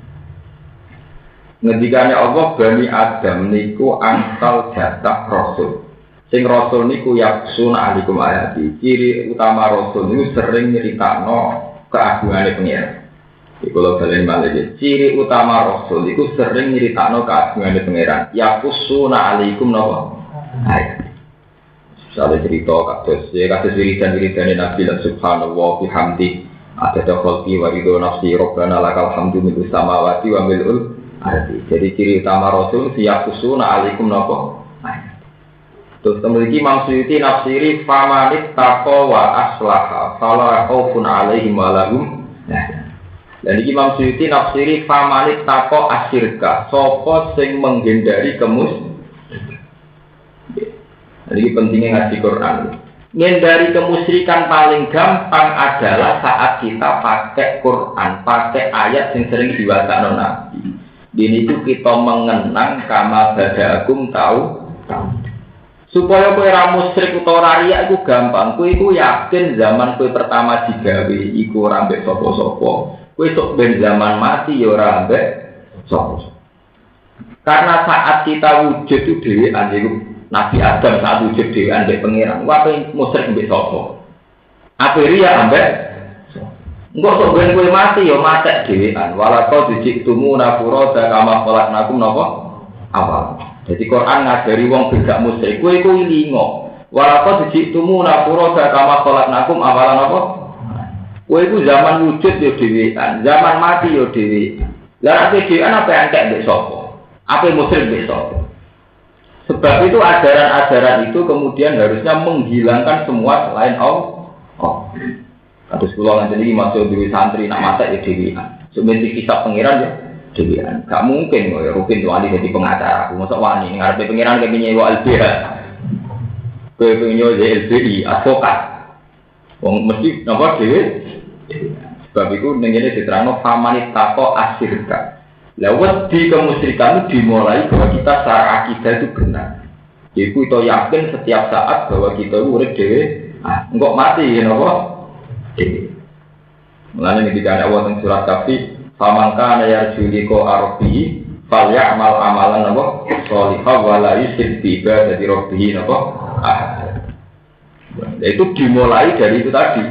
Ngendikane Allah Bani Adam niku angsal jatah rasul. Sing rasul niku yaksuna alikum ayati. Ciri utama rasul niku sering nyeritakno keagungane pengiran. Iku lho balen malih. Ciri utama rasul niku sering nyeritakno keagungane pengiran. Yaksuna alikum napa? Ayat. Sale cerita kados wiridan-wiridane Nabi subhanallah bihamdi. Ada khalqi wa ridho nafsi rabbana lakal hamdu min samawati wa mil'ul. Jadi ciri utama Rasul siap kusuna alaikum nopo. Terus memiliki maksudnya nafsiri famanit taqwa wa aslaha fala khaufun alaihim wa lahum. Dan iki maksudnya nafsiri famanit taqwa asyirka sapa sing menghindari Jadi pentingnya ngaji Quran. Menghindari kemusyrikan paling gampang adalah saat kita pakai Quran, pakai ayat yang sering diwakilkan Nabi. Ini itu kita mengenang kama bada'akum tahu. Supaya kowe ora musyrik utawa riya iku gampang. Kowe iku yakin zaman kowe pertama digawe iku ora mbek sapa-sapa. Kowe sok ben zaman mati ya ora mbek sapa. Karena saat kita wujud itu dhewean iku Nabi Adam saat wujud dhewean mbek pangeran. Wae musyrik mbek sapa. Ape riya mbek engko sok ben kowe mati ya matek dhewean. Walaqad jitumuna furada kama khalaqnakum napa? Awal. Jadi Quran ngajari wong gak musyrik kowe iku ilingo. Walaqad jitumuna furada kama khalaqnakum awalan napa? Kowe iku zaman wujud ya dhewean, zaman mati ya dhewean. Lah nek dhewean apa entek mbek sapa? Apa musyrik mbek sapa? Sebab itu ajaran-ajaran itu kemudian harusnya menghilangkan semua selain Allah. Kados kula ngene iki masuk duwe santri nak masak ya dhewean. Sebenarnya kisah pangeran ya dhewean. Gak mungkin kok ya Rukin tuh wani jadi pengacara. Mosok wani ning ngarepe pangeran kaya nyewa LBH. Kowe pengen nyewa LBI advokat. Wong mesti napa dhewe. Sebab itu ning ngene diterangno famanitaqo asyirka. Lah wedi kemusyrikan itu dimulai bahwa kita secara akidah itu benar. Iku itu yakin setiap saat bahwa kita urip dhewe, engkok mati ya napa? Mulane ketika Allah teng surat Kahfi, "Faman kana yarju liqa rabbihi falyamal amalan napa? Sholihan wa la yusyrik bi ibadati rabbih napa?" Itu dimulai dari itu tadi.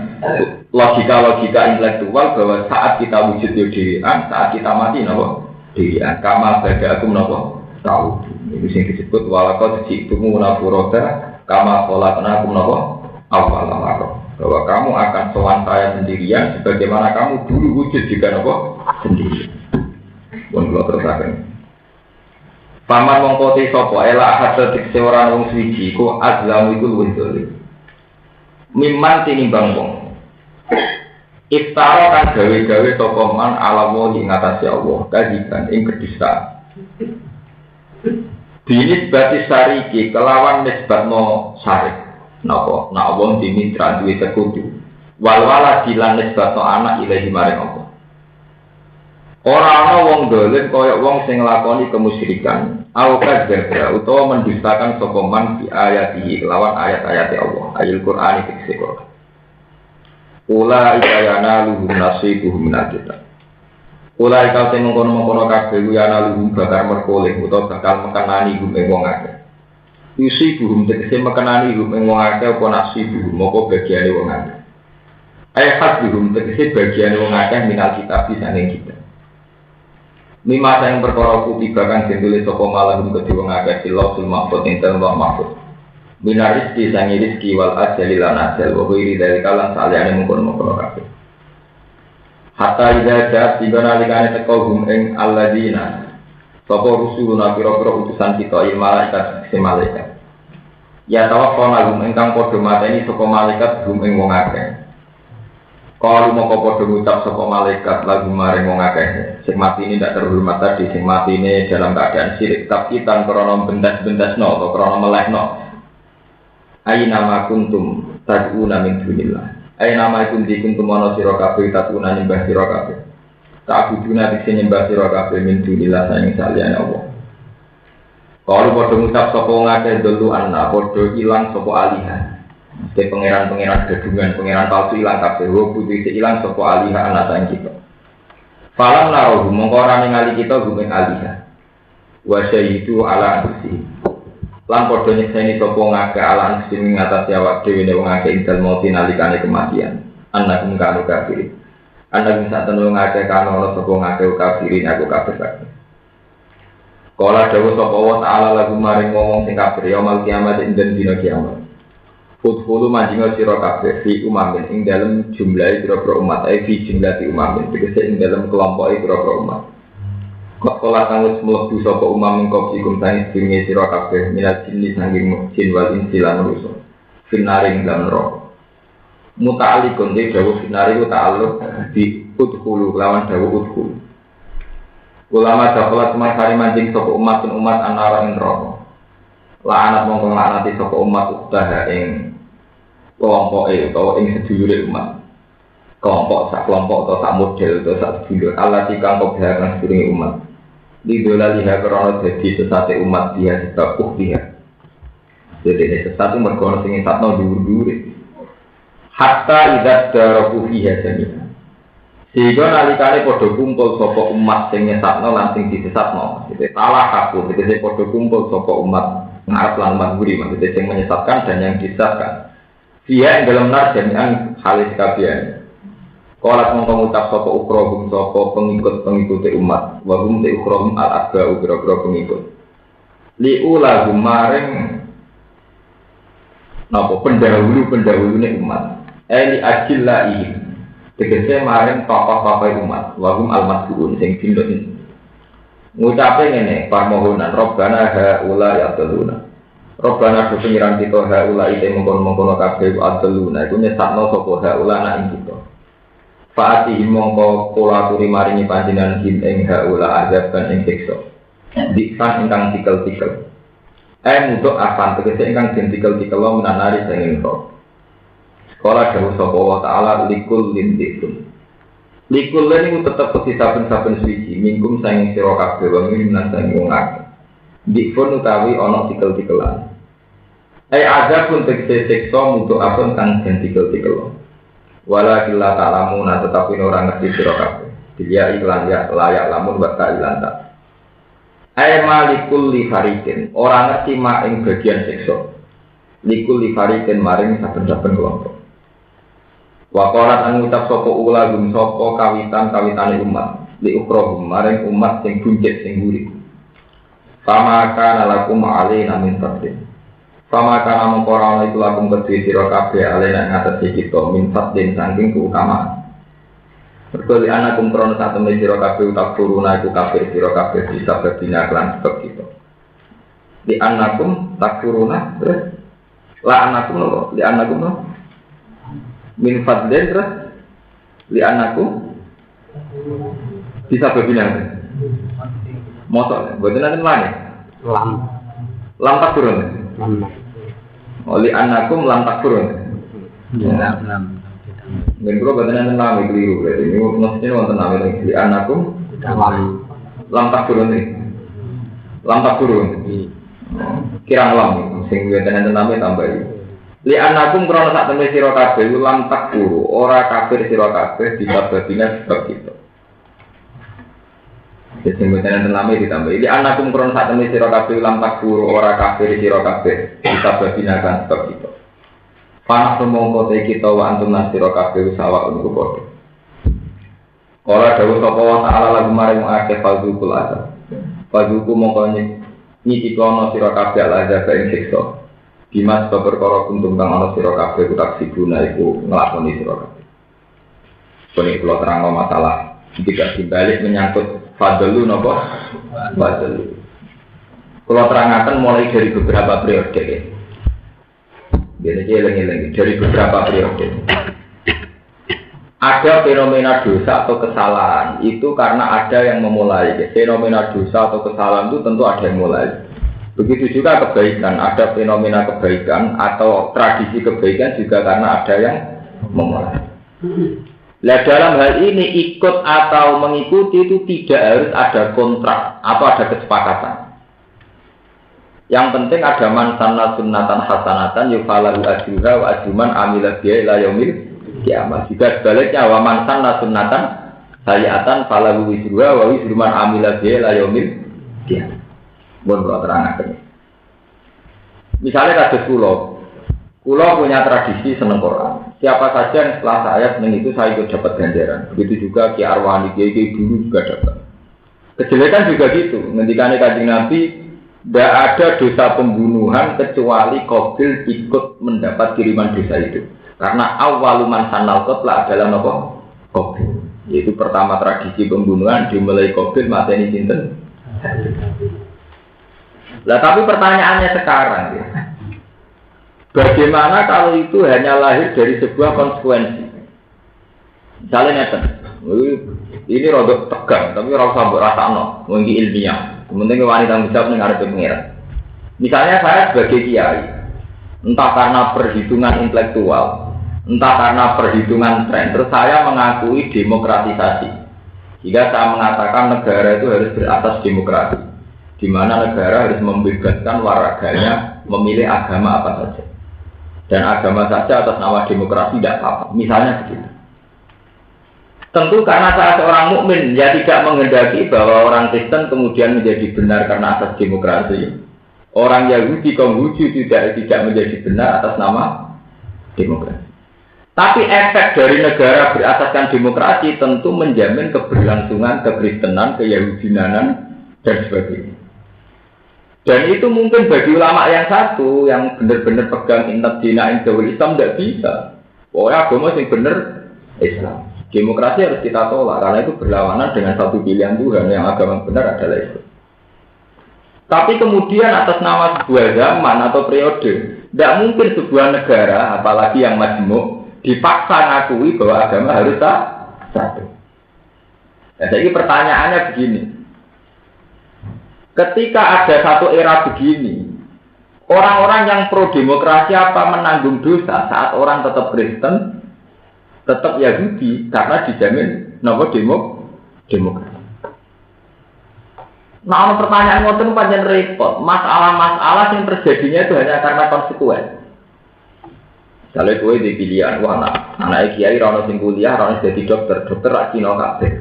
Logika-logika intelektual bahwa saat kita wujud dhewean, saat kita mati napa? Dhewean. Kama bada'akum napa? Tahu. Itu sing disebut walaqad ji'tumu nafuroda kama khalaqnakum napa? Awwal marrah. Bahwa kamu akan sowan saya sendirian sebagaimana kamu dulu wujud juga napa? Sendiri. Pun kula terusaken. Paman mongko te sapa ela hadza dikse ora wong suci ku azlamu iku luwih dolim. Mimman tinimbang wong. Iftara kan gawe-gawe sapa man ala wa ing atase Allah kadiban ing kedustaan. Binis batis sariki kelawan nisbatno sarik. Napa nak wong dimitra duwe sekutu. Wal-wala dilan nisbatno anak ilahi maring apa. Ora ana wong dolim kaya wong sing nglakoni kemusyrikan, au kadzdzaba utawa mendustakan sapa man di ayatihi kelawan ayat-ayat Allah, ayat Qur'an iki Qur'an. Ula ikayana luhum nasibuhum minal kitab. Ula ikal sing mengkono-mengkono kabeh yana luhum bakal merkoleh utawa bakal mekenani gum ing wong akeh. Yusi buhum tegese mekenani gum ing wong akeh apa nasibuhum apa bagiane wong akeh. Ayat buhum tegese bagiane wong akeh minal kitab disane kita. Mima sayang perkara kutiba kang ditulis sapa malahum kedhe wong akeh silahul mahfud intel wa mahfud. Minar rizki sangi rizki wal ajali lan ajal wa ghairi dari kalan saliyane mungkon-mungkon kabeh. Hatta idza ja'at tibalikane teko hum ing alladzina sapa rusuluna pira-pira utusan kita il malaikat se malaikat. Ya tawaffana hum ingkang padha mateni sapa malaikat hum ing wong akeh. Kalau moko padha ngucap sapa malaikat lagu maring wong akeh sing mati ini tidak terhormat tadi sing mati ini dalam keadaan syirik tapi tan krana bendas-bendasno atau krana melehno. Aina ma kuntum tad'una min dunillah. Aina ma kuntum ana sira kabeh tad'una nyembah sira kabeh. Ta'buduna dikse nyembah sira kabeh min dunillah saing saliyane Allah. Kalau padha ngucap sapa wong akeh dulu ana padha ilang sapa alihan. Ke pangeran-pangeran gedungan, pangeran palsu ilang kabeh, putih ilang sapa alihah ana saing kita. Falam naruh mongko ora ningali kita gumeng alihah. Wa syaitu ala anfusi. Lan padha nyekseni sapa ngake ala anfusi ing atas awak dhewe wong akeh intel mati nalikane kematian. Anak kang kafir. Anak sak tenu ngake kana sapa ngake kafirin aku kafir kabeh. Kala dawuh sapa wa ta'ala lagu maring ngomong sing kafir ya mal kiamat ing dina kiamat. Udhulu manjinga sira kabeh fi umamin ing dalem jumlahe pira-pira umat fi jumlahi umamin tegese ing dalem kelompoke pira-pira umat. Kok kala kang wis mlebu sapa umam ing kopikum saing dinge sira kabeh minat jinni sanging jin wal insi lan manusa. Finaring lan roh. Muta'alliqun de dawuh finari ta'alluq di udhulu lawan dawuh udhulu. Ulama dakhala semar manjing sapa umat anara ing roh. La'anat mongko nglaknati sapa umat udah ing kelompoke utawa ing sedulure umat. Kelompok sak kelompok atau sak model atau sak sedulur Allah kang kebahagiaan sedulure umat. Lidola liha krana dadi sesate umat dia sebab dia. Jadi sesate mergo sing satno dhuwur-dhuwure. Hatta idza daraku fiha jamia. Sehingga nalikane padha kumpul sapa umat sing nyesatno lan sing disesatno. Dite talah kabeh dite padha kumpul sapa umat ngarep lan maguri maksudnya yang menyesatkan dan yang disesatkan. Dia yang dalam nar jami'an halis kabian. Qalat mongko ngucap sapa ukrohum sapa pengikut-pengikut umat, wa hum te ukrohum al-abba ukra-ukra pengikut. Liula maring napa pendahulu-pendahulune umat. Li ajillaihi. Tegese maring tokoh-tokoh umat, wa hum al-mas'ulun sing dindok. Ngucape ngene, permohonan Rabbana haula ya taduna. Robbana do pengiran kita haula ite mengkono-mengkono kabeh adluna iku nyesatno sapa haula nak ing kita. Faati mongko kula aturi maringi panjenengan ing haula azab kan ing siksa. Diksan ingkang tikel-tikel. Untuk akan tegese ingkang den tikel-tikel menanari sing ento. Kala dawuh sapa wa taala likul lindikun. Likul niku tetep peti saben-saben suci mingkum saing sira kabeh wa minan saing wong akeh. Dikfun utawi ana tikel-tikelan. Azab pun tegese siksa untuk apun kang den tikel-tikel. Wala killa ta'lamuna tetapi ora ngerti sira kabeh. Dia iklan ya layak lamun wa ta'ilan ta. Malikul li fariqin. Ora ngerti mak ing bagian siksa. Likul li fariqin maring saben-saben kelompok. Wa qalat an ngucap sapa ula gum sapa kawitan-kawitane umat. Li ukrohum maring umat sing buncit sing gurih. Fama kana lakum alaina min fadlin. Fama kana mengkora itu lakum kedhi sira kabeh alaina ngatasi kita min fadlin saking keutamaan. Berkali anakum krono sak temne sira kabeh utak turuna iku kafir sira kabeh bisa berdina kelan sebab kita. Di anakum takfuruna terus la anakum no li anakum no min fadlin terus li anakum bisa berdina. Motor, buat nanti mana? Lam tak turun. Oli anakum lam tak turun. Lam. Mungkin bro buat nanti nama keliru berarti. Ini maksudnya wonten nama lagi. Anakum lam tak turun nih. Lam tak turun. Kirang lam. Sing buat nanti nama tambah. Li anakum krono sak temne sira kabeh lam tak turu. Ora kafir sira kabeh disababina sebab kita. Jadi sebutan yang lama ditambah. Ini anakum krono saat ini sira kabeh lam takfur ora kafir sira kabeh kita babinakan sebab itu. Panah semongko te kita wa antum nasira kabeh sawa untuk padha. Ora dawuh sapa wa ta'ala lagu maring akeh fadzukul azab. Fadzuku mongko nyiki kono sira kabeh azab ing siksa. Dimas perkara kuntum kang ana sira kabeh utak siguna iku nglakoni sira kabeh. Kene kula terangno masalah tidak dibalik menyangkut fadlu nopo fadlu. Kalau terangkan mulai dari beberapa periode ya. Biasanya lengi-lengi dari beberapa periode. Ada fenomena dosa atau kesalahan itu karena ada yang memulai. Fenomena dosa atau kesalahan itu tentu ada yang mulai. Begitu juga kebaikan, ada fenomena kebaikan atau tradisi kebaikan juga karena ada yang memulai. Nah dalam hal ini ikut atau mengikuti itu tidak harus ada kontrak atau ada kesepakatan. Yang penting ada man sanna sunnatan hasanatan yufalahu ajruha wa ajruman amila biha ila yaumil qiyamah. Jika sebaliknya wa man sanna sunnatan sayiatan falahu wizruha wa wizruman amila biha ila yaumil qiyamah. Mohon terangkan. Misalnya kados kula punya tradisi seneng Quran. Siapa saja yang setelah saya seneng itu saya ikut dapat ganjaran. Begitu juga Ki Arwani, Ki dulu juga dapat. Kejelekan juga gitu. Ngendikane Kanjeng Nabi, tidak ada dosa pembunuhan kecuali Qabil ikut mendapat kiriman dosa itu. Karena awaluman sanal qatla adalah apa? Qabil. Yaitu pertama tradisi pembunuhan dimulai Qabil mateni sinten? Lah tapi pertanyaannya sekarang ya. Bagaimana kalau itu hanya lahir dari sebuah konsekuensi? Misalnya ini rodok tegang, tapi orang sabuk rasano, mungkin ilmiah. Kemudian wanita menjawab dengan pengiran. Misalnya saya sebagai kiai, entah karena perhitungan intelektual, entah karena perhitungan tren, terus saya mengakui demokratisasi. Jika saya mengatakan negara itu harus beratas demokrasi, di mana negara harus membebaskan warganya memilih agama apa saja. Dan agama saja atas nama demokrasi tidak apa-apa. Misalnya begitu. Tentu karena saya seorang mukmin, ya tidak menghendaki bahwa orang Kristen kemudian menjadi benar karena atas demokrasi. Orang Yahudi, Konghucu tidak menjadi benar atas nama demokrasi. Tapi efek dari negara berasaskan demokrasi tentu menjamin keberlangsungan kekristenan, keyahudianan dan sebagainya. Dan itu mungkin bagi ulama yang satu yang benar-benar pegang inna dina indawil Islam tidak bisa. Pokoknya agama yang benar Islam. Demokrasi harus kita tolak karena itu berlawanan dengan satu pilihan Tuhan yang agama benar adalah Islam. Tapi kemudian atas nama sebuah zaman atau periode, tidak mungkin sebuah negara, apalagi yang majmuk, dipaksa ngakui bahwa agama harus satu. Nah, jadi pertanyaannya begini. Ketika ada satu era begini, orang-orang yang pro demokrasi apa menanggung dosa saat orang tetap Kristen, tetap Yahudi karena dijamin demokrasi. Nah, pertanyaan ngoten pancen repot. Masalah-masalah yang terjadinya itu hanya karena konsekuen. Kalau kowe di pilihan, wah anak kiai ra ono sing kuliah, ra ono dadi dokter ra Cina kabeh.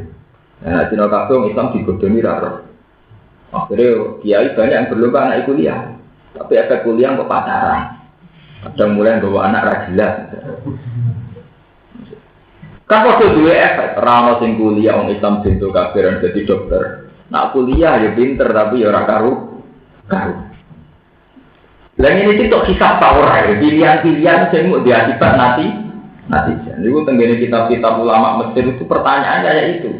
Nah, Cina kabeh wong Islam digodoni ra ora. Akhirnya kiai banyak yang berlomba anak kuliah. Tapi efek kuliah kok pacaran. Kadang mulai bawa anak ra jelas. Kan kok duwe efek ra ono sing kuliah wong Islam bento kabeh ra dadi dokter. Nak kuliah ya pinter tapi ya ora karu. Lah ini itu kisah Taurat, pilihan-pilihan sing mau diakibat nanti. Niku tenggene kitab-kitab ulama Mesir itu pertanyaannya kayak itu.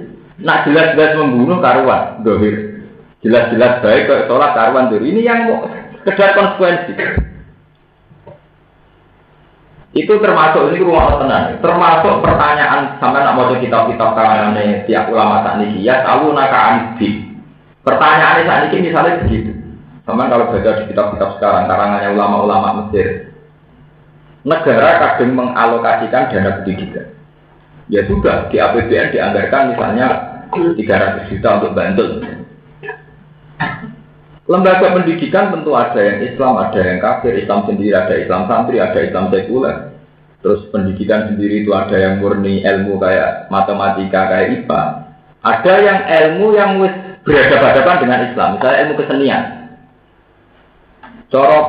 Nak jelas-jelas membunuh karuan, dohir. Jelas-jelas baik kok sholat karuan dohir. Ini yang mau sekedar konsekuensi. Itu termasuk ini ruang tenang. Termasuk pertanyaan sama nak mau kitab-kitab kalangan tiap ulama saat ini. Ya tahu naka anti. Pertanyaannya saat ini misalnya begitu. Sama kalau baca di kitab-kitab sekarang karangannya ulama-ulama Mesir, negara kadang mengalokasikan dana pendidikan. Ya sudah di APBN dianggarkan misalnya 300 juta untuk bantu. Lembaga pendidikan tentu ada yang Islam, ada yang kafir, Islam sendiri, ada Islam santri, ada Islam sekuler. Terus pendidikan sendiri itu ada yang murni ilmu kayak matematika, kayak IPA. Ada yang ilmu yang berhadapan-hadapan dengan Islam, misalnya ilmu kesenian. Corok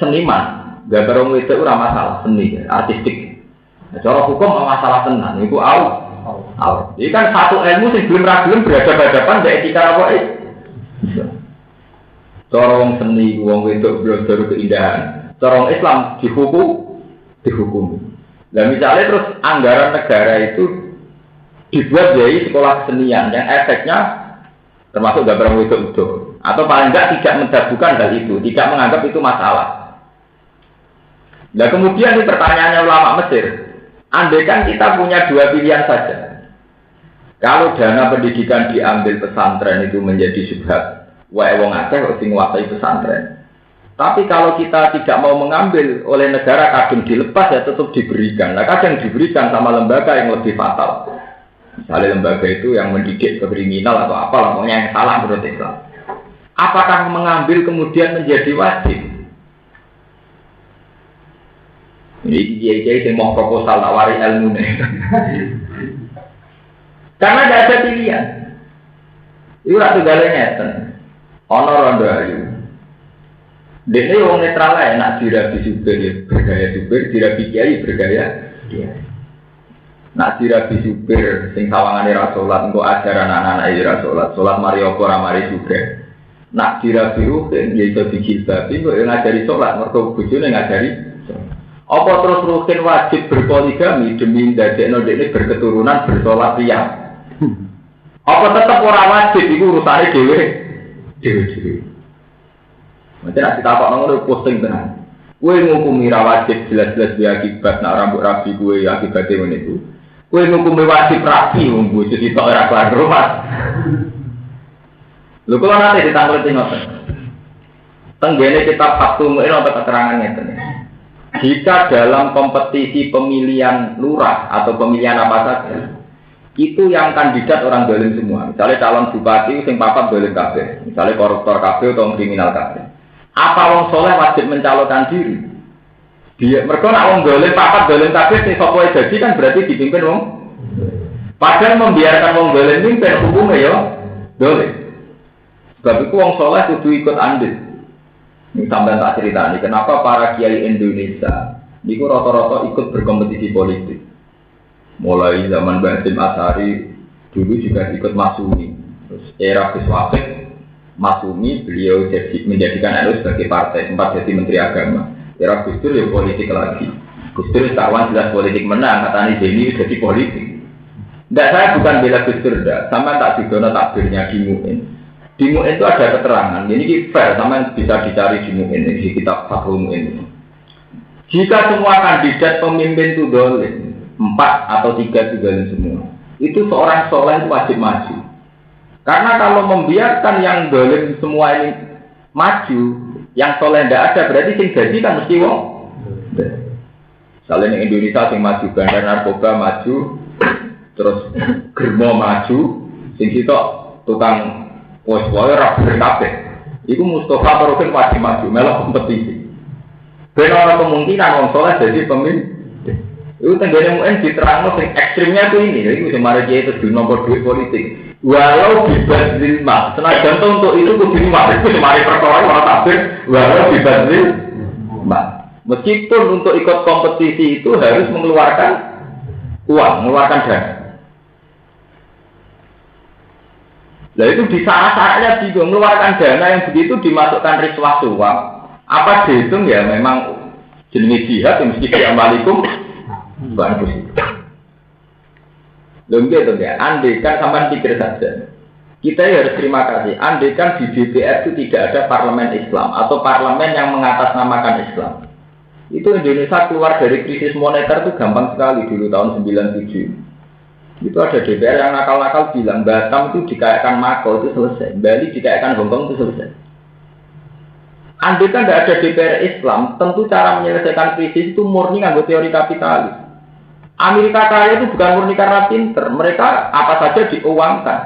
seniman, gambar orang itu ora masalah seni, artistik. Corok hukum masalah tenan, itu au. Ini kan satu ilmu yang belum berhadapan-hadapan dengan etika apa itu. Corong seni, wong wedok belajar keindahan. Corong Islam dihukum. Nah misalnya terus anggaran negara itu dibuat dari sekolah kesenian yang efeknya termasuk gambar wedok itu, atau paling enggak tidak mendagukan hal itu, tidak menganggap itu masalah. Nah kemudian ini pertanyaannya ulama Mesir, andaikan kita punya dua pilihan saja. Kalau dana pendidikan diambil pesantren itu menjadi syubhat. Wae wong akeh kok sing nguasai pesantren. Tapi kalau kita tidak mau mengambil oleh negara kadang dilepas ya tetap diberikan. Nah kadang diberikan sama lembaga yang lebih fatal. Misalnya lembaga itu yang mendidik ke kriminal atau apa pokoknya yang salah menurut Islam. Apakah mengambil kemudian menjadi wajib? Ini kiai-kiai yang mau proposal nawari ilmu nih. Karena tidak ada pilihan. Itu ratu galanya ono rondo ayu. Dene wong netral ae nak dirabi supir ya bergaya supir, dirabi kiai bergaya kiai. Nak dirabi supir sing sawangane ra salat engko ajaran anak-anak ra salat, salat mari apa ora mari juga. Nak dirabi ruhin ya iso dijilbab engko ngajari salat mergo bojone ngajari. Apa terus ruhin wajib berpoligami demi ndadekno dekne berketurunan bersalat riyah. Apa tetap ora wajib iku urusane dhewe. Macam nak kita apa ngono posting tenan. Kowe ngukumi ra wajib jelas-jelas dia akibat nak rambut rapi kowe akibate ngene iku. Kowe ngukumi wajib rapi wong bojo sitok ora kelar rumah. Lho kula nate ditanglet ngoten. Tenggene kitab Fathul Mu'in ana keterangan ngeten. Jika dalam kompetisi pemilihan lurah atau pemilihan apa saja itu yang kandidat orang dolim semua. Misalnya calon bupati sing papat dolim kabeh, misalnya koruptor kabeh atau kriminal kabeh. Apa wong soleh wajib mencalonkan diri? Dia mereka nak wong dolim papat dolim kabeh sing sapa jadi kan berarti dipimpin wong. Padahal membiarkan wong dolim mimpin hukumnya ya dolim. Sebab itu wong soleh kudu ikut andil. Ini sampean tak ceritani kenapa para kiai Indonesia niku rata-rata ikut berkompetisi politik. Mulai zaman Basim Asari dulu juga ikut Masumi. Terus era Gus Wafik Masumi beliau menjadikan NU sebagai partai, sempat jadi Menteri Agama. Era Gus Dur ya politik lagi. Gus Dur kawan jelas politik menang, katanya Deni jadi politik. Saya bukan bela Gus Dur, sama tak didono takbirnya di MUIN. Di Mu'in itu ada keterangan, ini fair sama bisa dicari di Mu'in, di kitab Fathul Mu'in. Jika semua kandidat pemimpin itu dolim, 4 atau 3 itu dolim semua, itu seorang soleh itu wajib maju. Karena kalau membiarkan yang dolim semua ini maju, yang soleh tidak ada, berarti sing gaji kan mesti wong. Misalnya di Indonesia sing maju bandar narkoba maju, terus germo maju, sing sitok tukang pos-pos ora berkabeh. Iku Mustafa Barokin wajib maju melok kompetisi. Ben ora kemungkinan wong soleh jadi pemimpin. Itu tenggene Mu'in diterangno sing ekstrimnya itu ini, jadi sing mari kiai itu nomor duit politik. Walau bebas lima, senajan untuk itu kudu mari itu mari perkara ora takbir, walau bebas lima. Meskipun untuk ikut kompetisi itu harus mengeluarkan uang, mengeluarkan dana. Nah itu di saat-saatnya bingung mengeluarkan dana yang begitu dimasukkan riswah suap. Apa dihitung ya memang jenis jihad yang mesti diamalikum bukan positif. Loh gitu ya, andaikan sampai pikir saja. Kita harus terima kasih. Andaikan di DPR itu tidak ada parlemen Islam atau parlemen yang mengatasnamakan Islam. Itu Indonesia keluar dari krisis moneter itu gampang sekali dulu tahun 97. Itu ada DPR yang nakal-nakal bilang Batam itu dikayakan Makau itu selesai, Bali dikayakan Hongkong itu selesai. Andai kan tidak ada DPR Islam, tentu cara menyelesaikan krisis itu murni nganggo teori kapitalis. Amerika kaya itu bukan murni karena pinter, mereka apa saja diuangkan.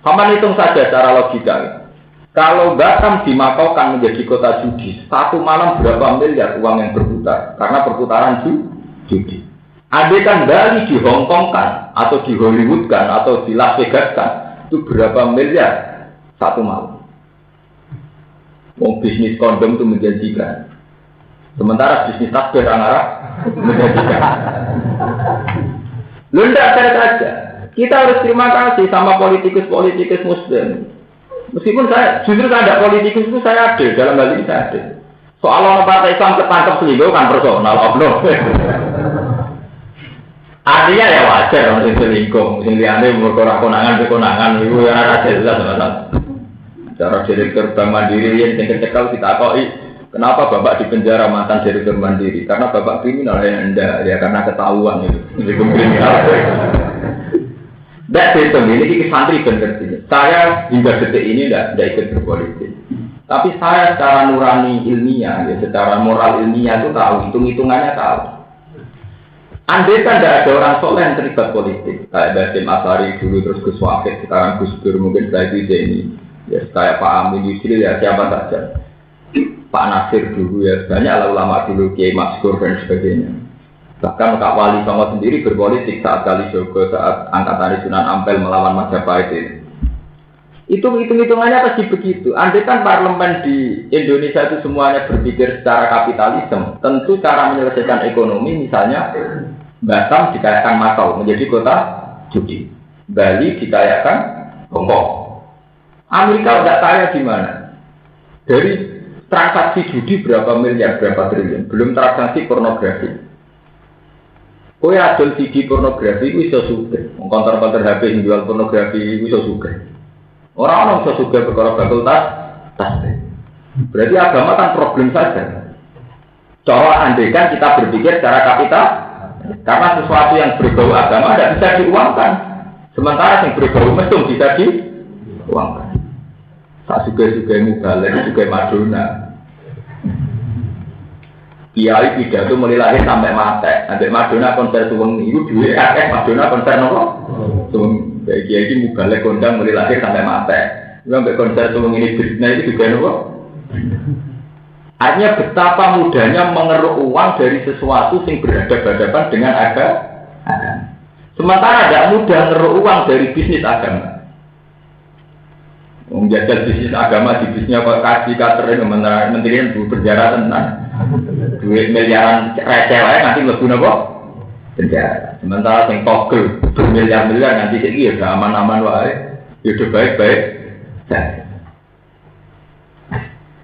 Kamu hitung saja secara logika. Kalau Batam dimakaukan menjadi kota judi, satu malam berapa miliar uang yang berputar karena perputaran judi. Andai kan Bali di Hongkongkan atau di Hollywoodkan atau di Las Vegaskan, itu berapa miliar satu malam. Bisnis kondom itu menjanjikan. Sementara bisnis tasbih orang-orang menjanjikan. Lu tidak saja. Kita harus terima kasih sama politikus-politikus Muslim. Meskipun justru saya tidak politikus itu saya ada dalam hal ini saya ada. Soal orang partai Islam ketangkep selingkuh kan personal oknum. Artinya ya wajar orang yang selingkuh, sing liyane umur konangan itu ya ora jelas masalah. Cara direktur Bank Mandiri yang cekal kita koi, kenapa bapak dipenjara mantan direktur Mandiri? Karena bapak kriminal ya anda, ya karena ketahuan itu, jadi kriminal. Tidak betul, ini santri benar ini. Saya hingga detik ini tidak ikut berpolitik. Tapi saya secara nurani ilmiah, ya, secara moral ilmiah itu tahu, hitung-hitungannya tahu. Andai kan tidak ada orang soleh yang terlibat politik, kayak Basim Asari dulu terus Gus Wahid, sekarang Gus Dur mungkin saya ini. Ya kayak Pak Amin Yusril ya siapa saja, Pak Nasir dulu ya banyak ulama dulu Kiai Maskur dan sebagainya. Bahkan Kak Wali Songo sendiri berpolitik saat kali Jogo saat angkatan Sunan Ampel melawan Majapahit itu. Itu hitung-hitungannya pasti begitu. Andai kan parlemen di Indonesia itu semuanya berpikir secara kapitalisme, tentu cara menyelesaikan ekonomi misalnya Batam dikayakan Makau menjadi kota judi, Bali dikayakan Hongkong. Amerika tidak kaya di mana? Dari transaksi judi berapa miliar, berapa triliun, belum transaksi pornografi. Oh ya, adol CD pornografi itu bisa suka. Konter-konter HP yang jual pornografi itu bisa suka. Orang-orang bisa suka perkara fakultas tas. Berarti agama kan problem saja. Cara andaikan kita berpikir secara kapital, karena sesuatu yang berbau agama tidak bisa diuangkan. Sementara yang berbau mesum bisa diuangkan. Tak juga Mubalek, juga Madonna. Kiai pidato mulai lahir sampai mati. Sampai Madonna konser suwengi itu duit Madonna konser nopo. Suwengi Kiai ini Mubalek kondang mulai lahir sampai mati. Sampai konser suwengi ini Britney itu juga nopo. Artinya betapa mudahnya mengeruk uang dari sesuatu yang berhadapan-hadapan dengan agama. Sementara tidak mudah mengeruk uang dari bisnis agama. Menjajal bisnis agama di bisnisnya kok kasih katerin menteri itu penjara tenang duit miliaran receh nanti lebih nopo penjara. Sementara yang togel bermiliar-miliar nanti sih ya aman-aman wae, hidup baik-baik.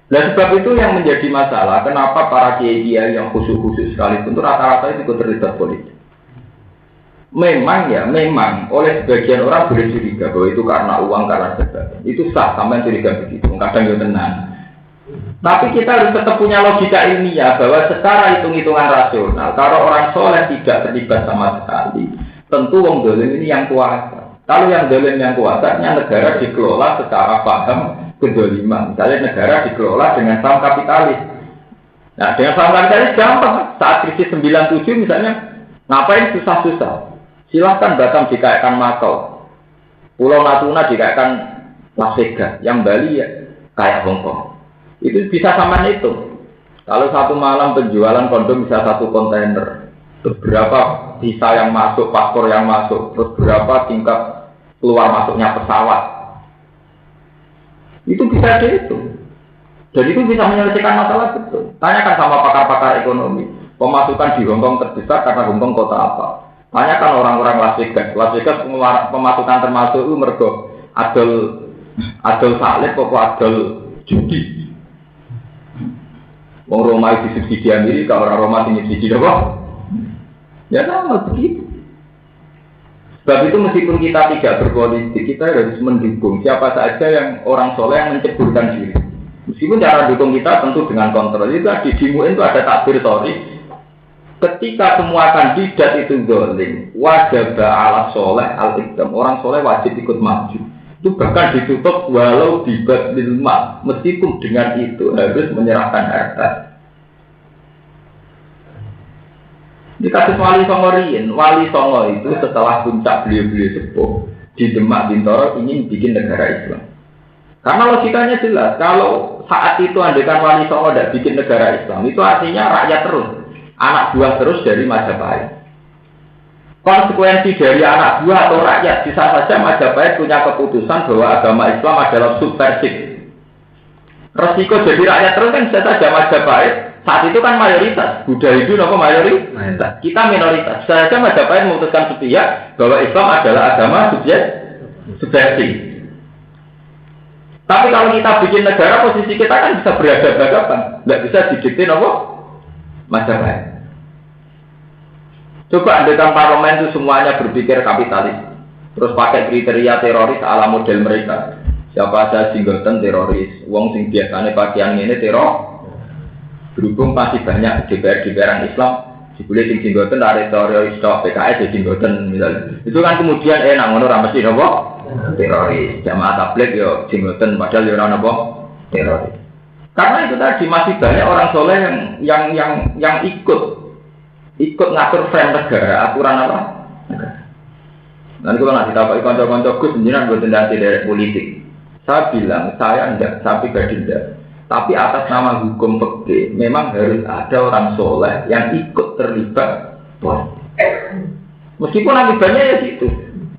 Nah sebab itu yang menjadi masalah kenapa para kiai yang khusus-khusus sekalipun itu rata-rata itu terlibat politik. Memang oleh sebagian orang boleh curiga bahwa itu karena uang, karena jabatan. Itu sah, sampai curiga begitu. Kadang ya tenang. Tapi kita harus tetap punya logika ilmiah bahwa secara hitung-hitungan rasional, kalau orang soleh tidak terlibat sama sekali, tentu wong dolim ini yang kuasa. Kalau yang dolim yang kuasanya negara dikelola secara paham kedoliman. Misalnya negara dikelola dengan saham kapitalis. Nah, dengan saham kapitalis gampang. Saat krisis 97 misalnya, ngapain susah-susah? Silahkan Batam dikaitkan Makau, Pulau Natuna dikaitkan Las Vegas, yang Bali ya kayak Hong Kong. Itu bisa sama itu. Kalau satu malam penjualan kondom bisa 1 kontainer, terus berapa visa yang masuk, paspor yang masuk, terus berapa tingkat keluar masuknya pesawat. Itu bisa dihitung. Dan itu bisa menyelesaikan masalah betul. Tanyakan sama pakar-pakar ekonomi. Pemasukan di Hong Kong terbesar karena Hong Kong kota apa? Tanyakan orang-orang Las Vegas. Las Vegas pemasukan termasuk itu mergo adol salib atau adol judi. Wong Roma disubsidi Amerika, orang Roma disubsidi apa? Ya sama begitu. Sebab itu meskipun kita tidak berpolitik, kita harus mendukung siapa saja yang orang soleh yang menceburkan diri. Meskipun cara dukung kita tentu dengan kontrol. Itu di MUI itu ada takbir tori. Ketika semua kandidat itu dolim, wajib ala soleh al-ikdam, orang soleh wajib ikut maju. Itu bahkan ditutup walau dibat lilma, meskipun dengan itu harus menyerahkan harta. Di kasus Wali Songo Rien, Wali Songo itu setelah puncak beliau-beliau sepuh di Demak Bintoro ingin bikin negara Islam. Karena logikanya jelas, kalau saat itu andaikan Wali Songo tidak bikin negara Islam, itu artinya rakyat terus. Anak buah terus dari Majapahit. Konsekuensi dari anak buah atau rakyat bisa saja Majapahit punya keputusan bahwa agama Islam adalah subversif. Resiko jadi rakyat terus kan bisa saja Majapahit saat itu kan mayoritas, Buddha Hindu apa mayoritas, kita minoritas. Bisa saja Majapahit memutuskan sepihak bahwa Islam adalah agama subversif. Tapi kalau kita bikin negara, posisi kita kan bisa berhadapan-hadapan, nggak bisa didiktin apa Majapahit. Coba andaikan parlemen itu semuanya berpikir kapitalis, terus pakai kriteria teroris ala model mereka. Siapa saja singgoten teroris, wong sing biasane pakaian ini teror. Berhubung masih banyak DPR Islam, dibeli sing singgoten ada teroris tok PKS jadi singgoten misalnya. Itu kan kemudian nak ngono ra mesti napa? Teroris. Jamaah tabligh yo singgoten padahal yo ora napa? Teroris. Karena itu tadi masih banyak orang soleh yang ikut ngatur frame negara, aturan apa? Nanti kalau nanti tahu konco-konco Gus jenengan buat tendensi dari politik. Saya bilang saya pribadi tidak. Tapi atas nama hukum fikih memang harus ada orang soleh yang ikut terlibat politik. Meskipun akibatnya ya gitu.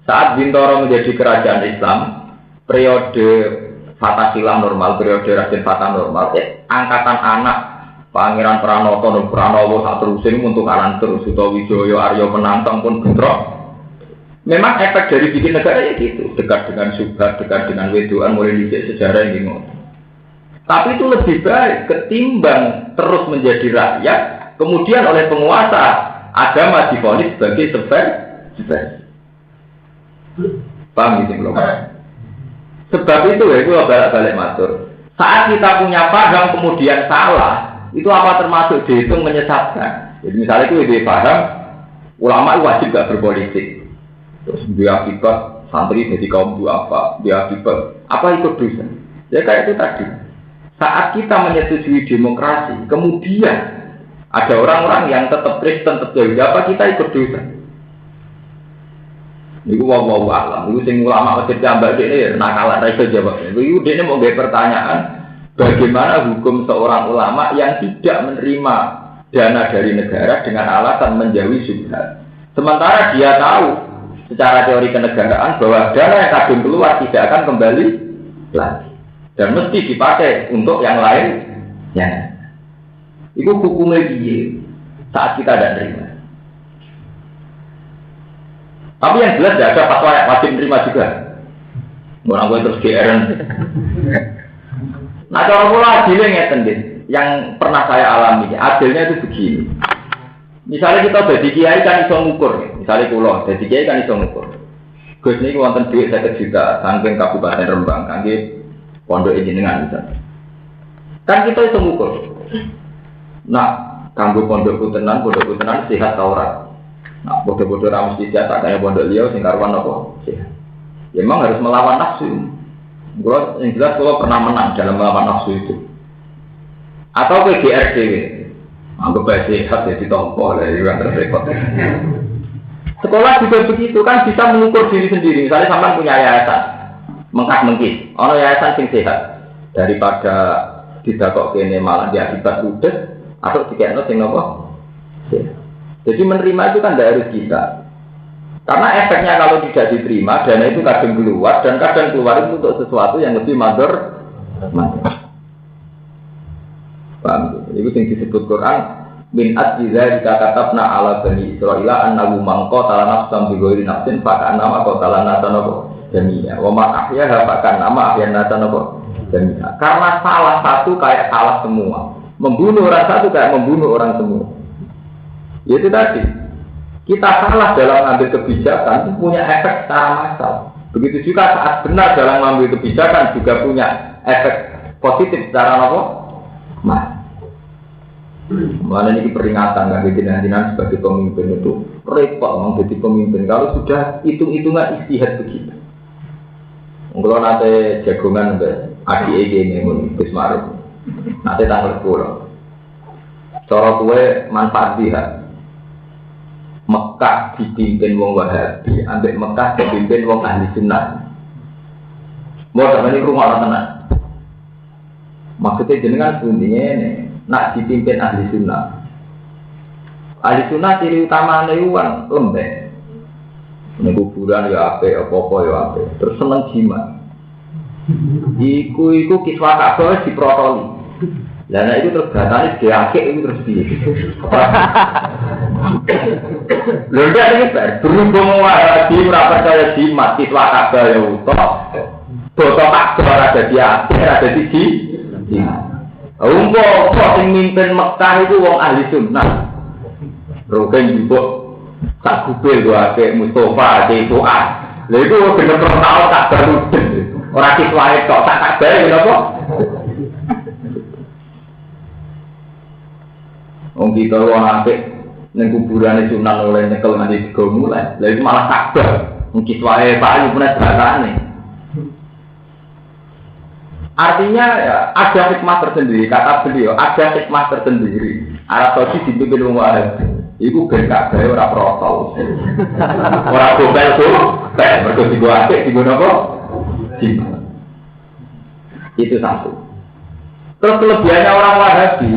Saat Bintoro menjadi kerajaan Islam, periode Fatasilah normal, periode Raden Fatah normal, angkatan anak Pangeran Pranoto dan Pranowo saat terusin untuk kanan terus Sutowijoyo Aryo Penantang pun bentrok. Memang efek dari bikin negara ya gitu, dekat dengan subhat, dekat dengan wedoan mulai dicek sejarah ini ngono. Tapi itu lebih baik ketimbang terus menjadi rakyat, kemudian oleh penguasa agama divonis sebagai subversif. Paham gitu belum? Sebab itu ya, itu balik matur. Saat kita punya paham kemudian salah, itu apa termasuk dihitung menyesatkan. Jadi misalnya itu ide paham, ulama wajib gak berpolitik. Terus dia akibat santri jadi kaum apa? Dia akibat apa ikut dosa? Ya kayak itu tadi. Saat kita menyetujui demokrasi, kemudian ada orang-orang yang tetap Kristen, tetap Yahudi, apa kita ikut dosa? Itu wawaw alam. Itu sing ulama masjid jambak ini nakalan rasa jawab. Itu dia mau nggak pertanyaan. Bagaimana hukum seorang ulama yang tidak menerima dana dari negara dengan alasan menjauhi syubhat. Sementara dia tahu secara teori kenegaraan bahwa dana yang kadung keluar tidak akan kembali lagi. Dan mesti dipakai untuk yang lain. Ya. Itu hukumnya dia saat kita tidak terima. Tapi yang jelas tidak ada fatwa yang wajib menerima juga. Orang gue terus GR. Nah, cara pula adilnya ngeten, yang pernah saya alami, adilnya itu begini. Misalnya kita jadi kiai kan iso ngukur, misalnya kula jadi kiai kan iso ngukur. Gus niki wonten dhuwit 50 juta saking Kabupaten Rembang kangge pondok jenengan misalnya. Kan kita iso ngukur. Nah, kanggo pondokku tenan sehat ta ora? Nah, bodoh-bodoh ra mesti sehat kaya pondok liya sing karuan apa? Sehat. Ya memang harus melawan nafsu. Gua yang jelas kalau pernah menang dalam melawan nafsu itu. Atau ke GRD, anggap baik sehat jadi tompo lah, itu kan repot. Sekolah juga begitu kan bisa mengukur diri sendiri. Misalnya sampai punya yayasan, mengkis, ono yayasan sing sehat daripada tidak kok kene malah diakibat udah atau dikene sing apa? Jadi menerima itu kan tidak harus kita. Karena efeknya kalau tidak diterima, dana itu kadang keluar dan kadang keluar itu untuk sesuatu yang lebih mandor. Paham? Itu yang disebut Quran min adziza dikatabna ala bani Israil annahu man qatala nafsan bi ghairi nafsin fa kana qatala nafsan jamia wa man ahyaha fa kana ahyan nafsan jamia. Karena salah satu kayak salah semua. Membunuh orang satu kayak membunuh orang semua. Itu tadi. Kita salah dalam mengambil kebijakan itu punya efek secara massal. Begitu juga saat benar dalam mengambil kebijakan juga punya efek positif secara apa? Mulanya ini peringatan nggak jadi sebagai pemimpin itu repot memang jadi pemimpin kalau sudah hitung-hitungan istihad begitu. Kalau nanti jagongan adik ini Bismarck, nanti tanggal 10. Cara kue manfaat dia. Mekah dipimpin wong Wahabi, ambek Mekah dipimpin wong ahli sunnah. Mau sampeyan iki rumah tenan. Maksudnya jenengan bunyinya ini, nak dipimpin ahli sunnah. Ahli sunnah ciri utamanya itu kan lembek. Ini kuburan ya apa, apa-apa ya apa. Terus seneng jimat. Iku kiswah Ka'bah diprotoli. Nah itu terus datanya diakik itu terus di. Lalu ini berhubung Wahabi ora percaya jimat, kiswah Ka'bah ya utuh. Foto Ka'bah ada di akhir, ada di sini. Umpo sing mimpin Mekah itu wong ahli sunnah. Roken juga tak kupil gua ke Mustafa ke Fuad. Lha itu bener tau tak baru. Ora kiswah tok tak Ka'bah lho apa? Wong kita wong apik ning kuburane Sunan oleh nyekel nganti digo mulai. Lha itu malah Ka'bah. Wong kiswahe payu punya bahasane. Artinya ya, ada hikmah tersendiri, kata beliau, ada hikmah tersendiri. Arab Saudi dipimpin wong Arab. Iku ben Ka'bah ora protol. Ora gobel tuh, mergo digo apik digo napa? Itu satu. Terus kelebihannya orang Wahabi,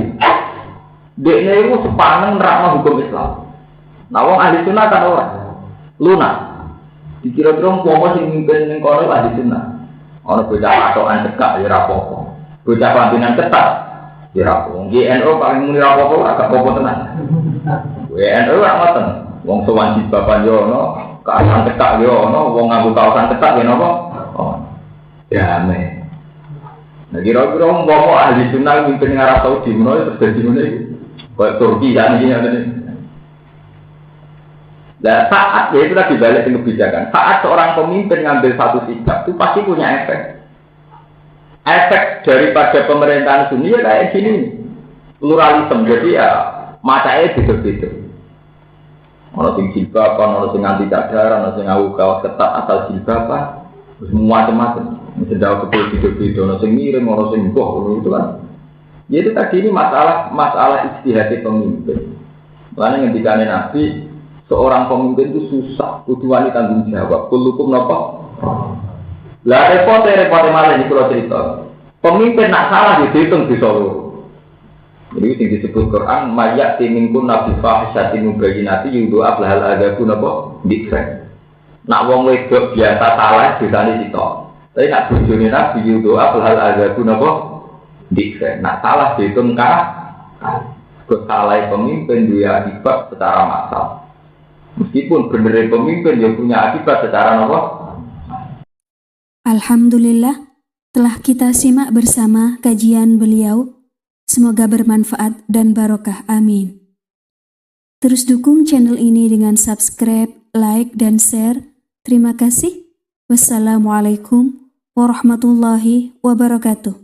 dekne iku sepaneng nerangno hukum Islam. Nah wong ahli sunnah kan ora. Lunak. Dikira-kira wong sing mimpin ning kono ahli sunnah. Ana bocah patokan cekak ya ora apa-apa. Bocah pampinan ketat ya ora apa. GNO paling muni ora apa-apa agak apa-apa tenan. GNO ora ngoten. Wong sowan jibaban yo ono, kaosan cekak yo ono, wong nganggo kaosan ketat ya napa? Oh. Damai. Nah kira-kira umpama ahli sunnah mimpin Arab Saudi menawa terus dadi ngene iki. Kayak Turki kan iki ngene. Nah saat ya itu lagi balik ke kebijakan. Saat seorang pemimpin ngambil satu sikap itu pasti punya efek. Efek daripada pemerintahan Sunni ya kayak gini, pluralisme. Jadi ya macamnya beda-beda. Ono sing jilbaban, ono sing anti cadar, ono sing nganggo kaos ketat asal jilbaban, semua macam-macam. Sedang kepul beda-beda, ono sing miring, ono sing boh, itu kan. Ya itu tadi ini masalah ijtihad pemimpin. Makanya ngendikane Nabi, seorang pemimpin itu susah, kudu wani tanggung jawab. Kulukum napa? Lah repot malah iki kula cerita. Pemimpin nak salah dihitung di Solo. Jadi sing disebut Quran mayat timingkun nabi fahisyatin mubayyinati yudu ablahal adaku napa? Dikren. Nak wong wedok biasa salah disane sitok. Tapi nak bojone nabi yudu ablahal adaku napa? Dikren. Nak salah dihitung salah pemimpin dia akibat secara massal. Meskipun benar pemimpin yang punya akibat secara apa? Alhamdulillah, telah kita simak bersama kajian beliau. Semoga bermanfaat dan barokah. Amin. Terus dukung channel ini dengan subscribe, like, dan share. Terima kasih. Wassalamualaikum warahmatullahi wabarakatuh.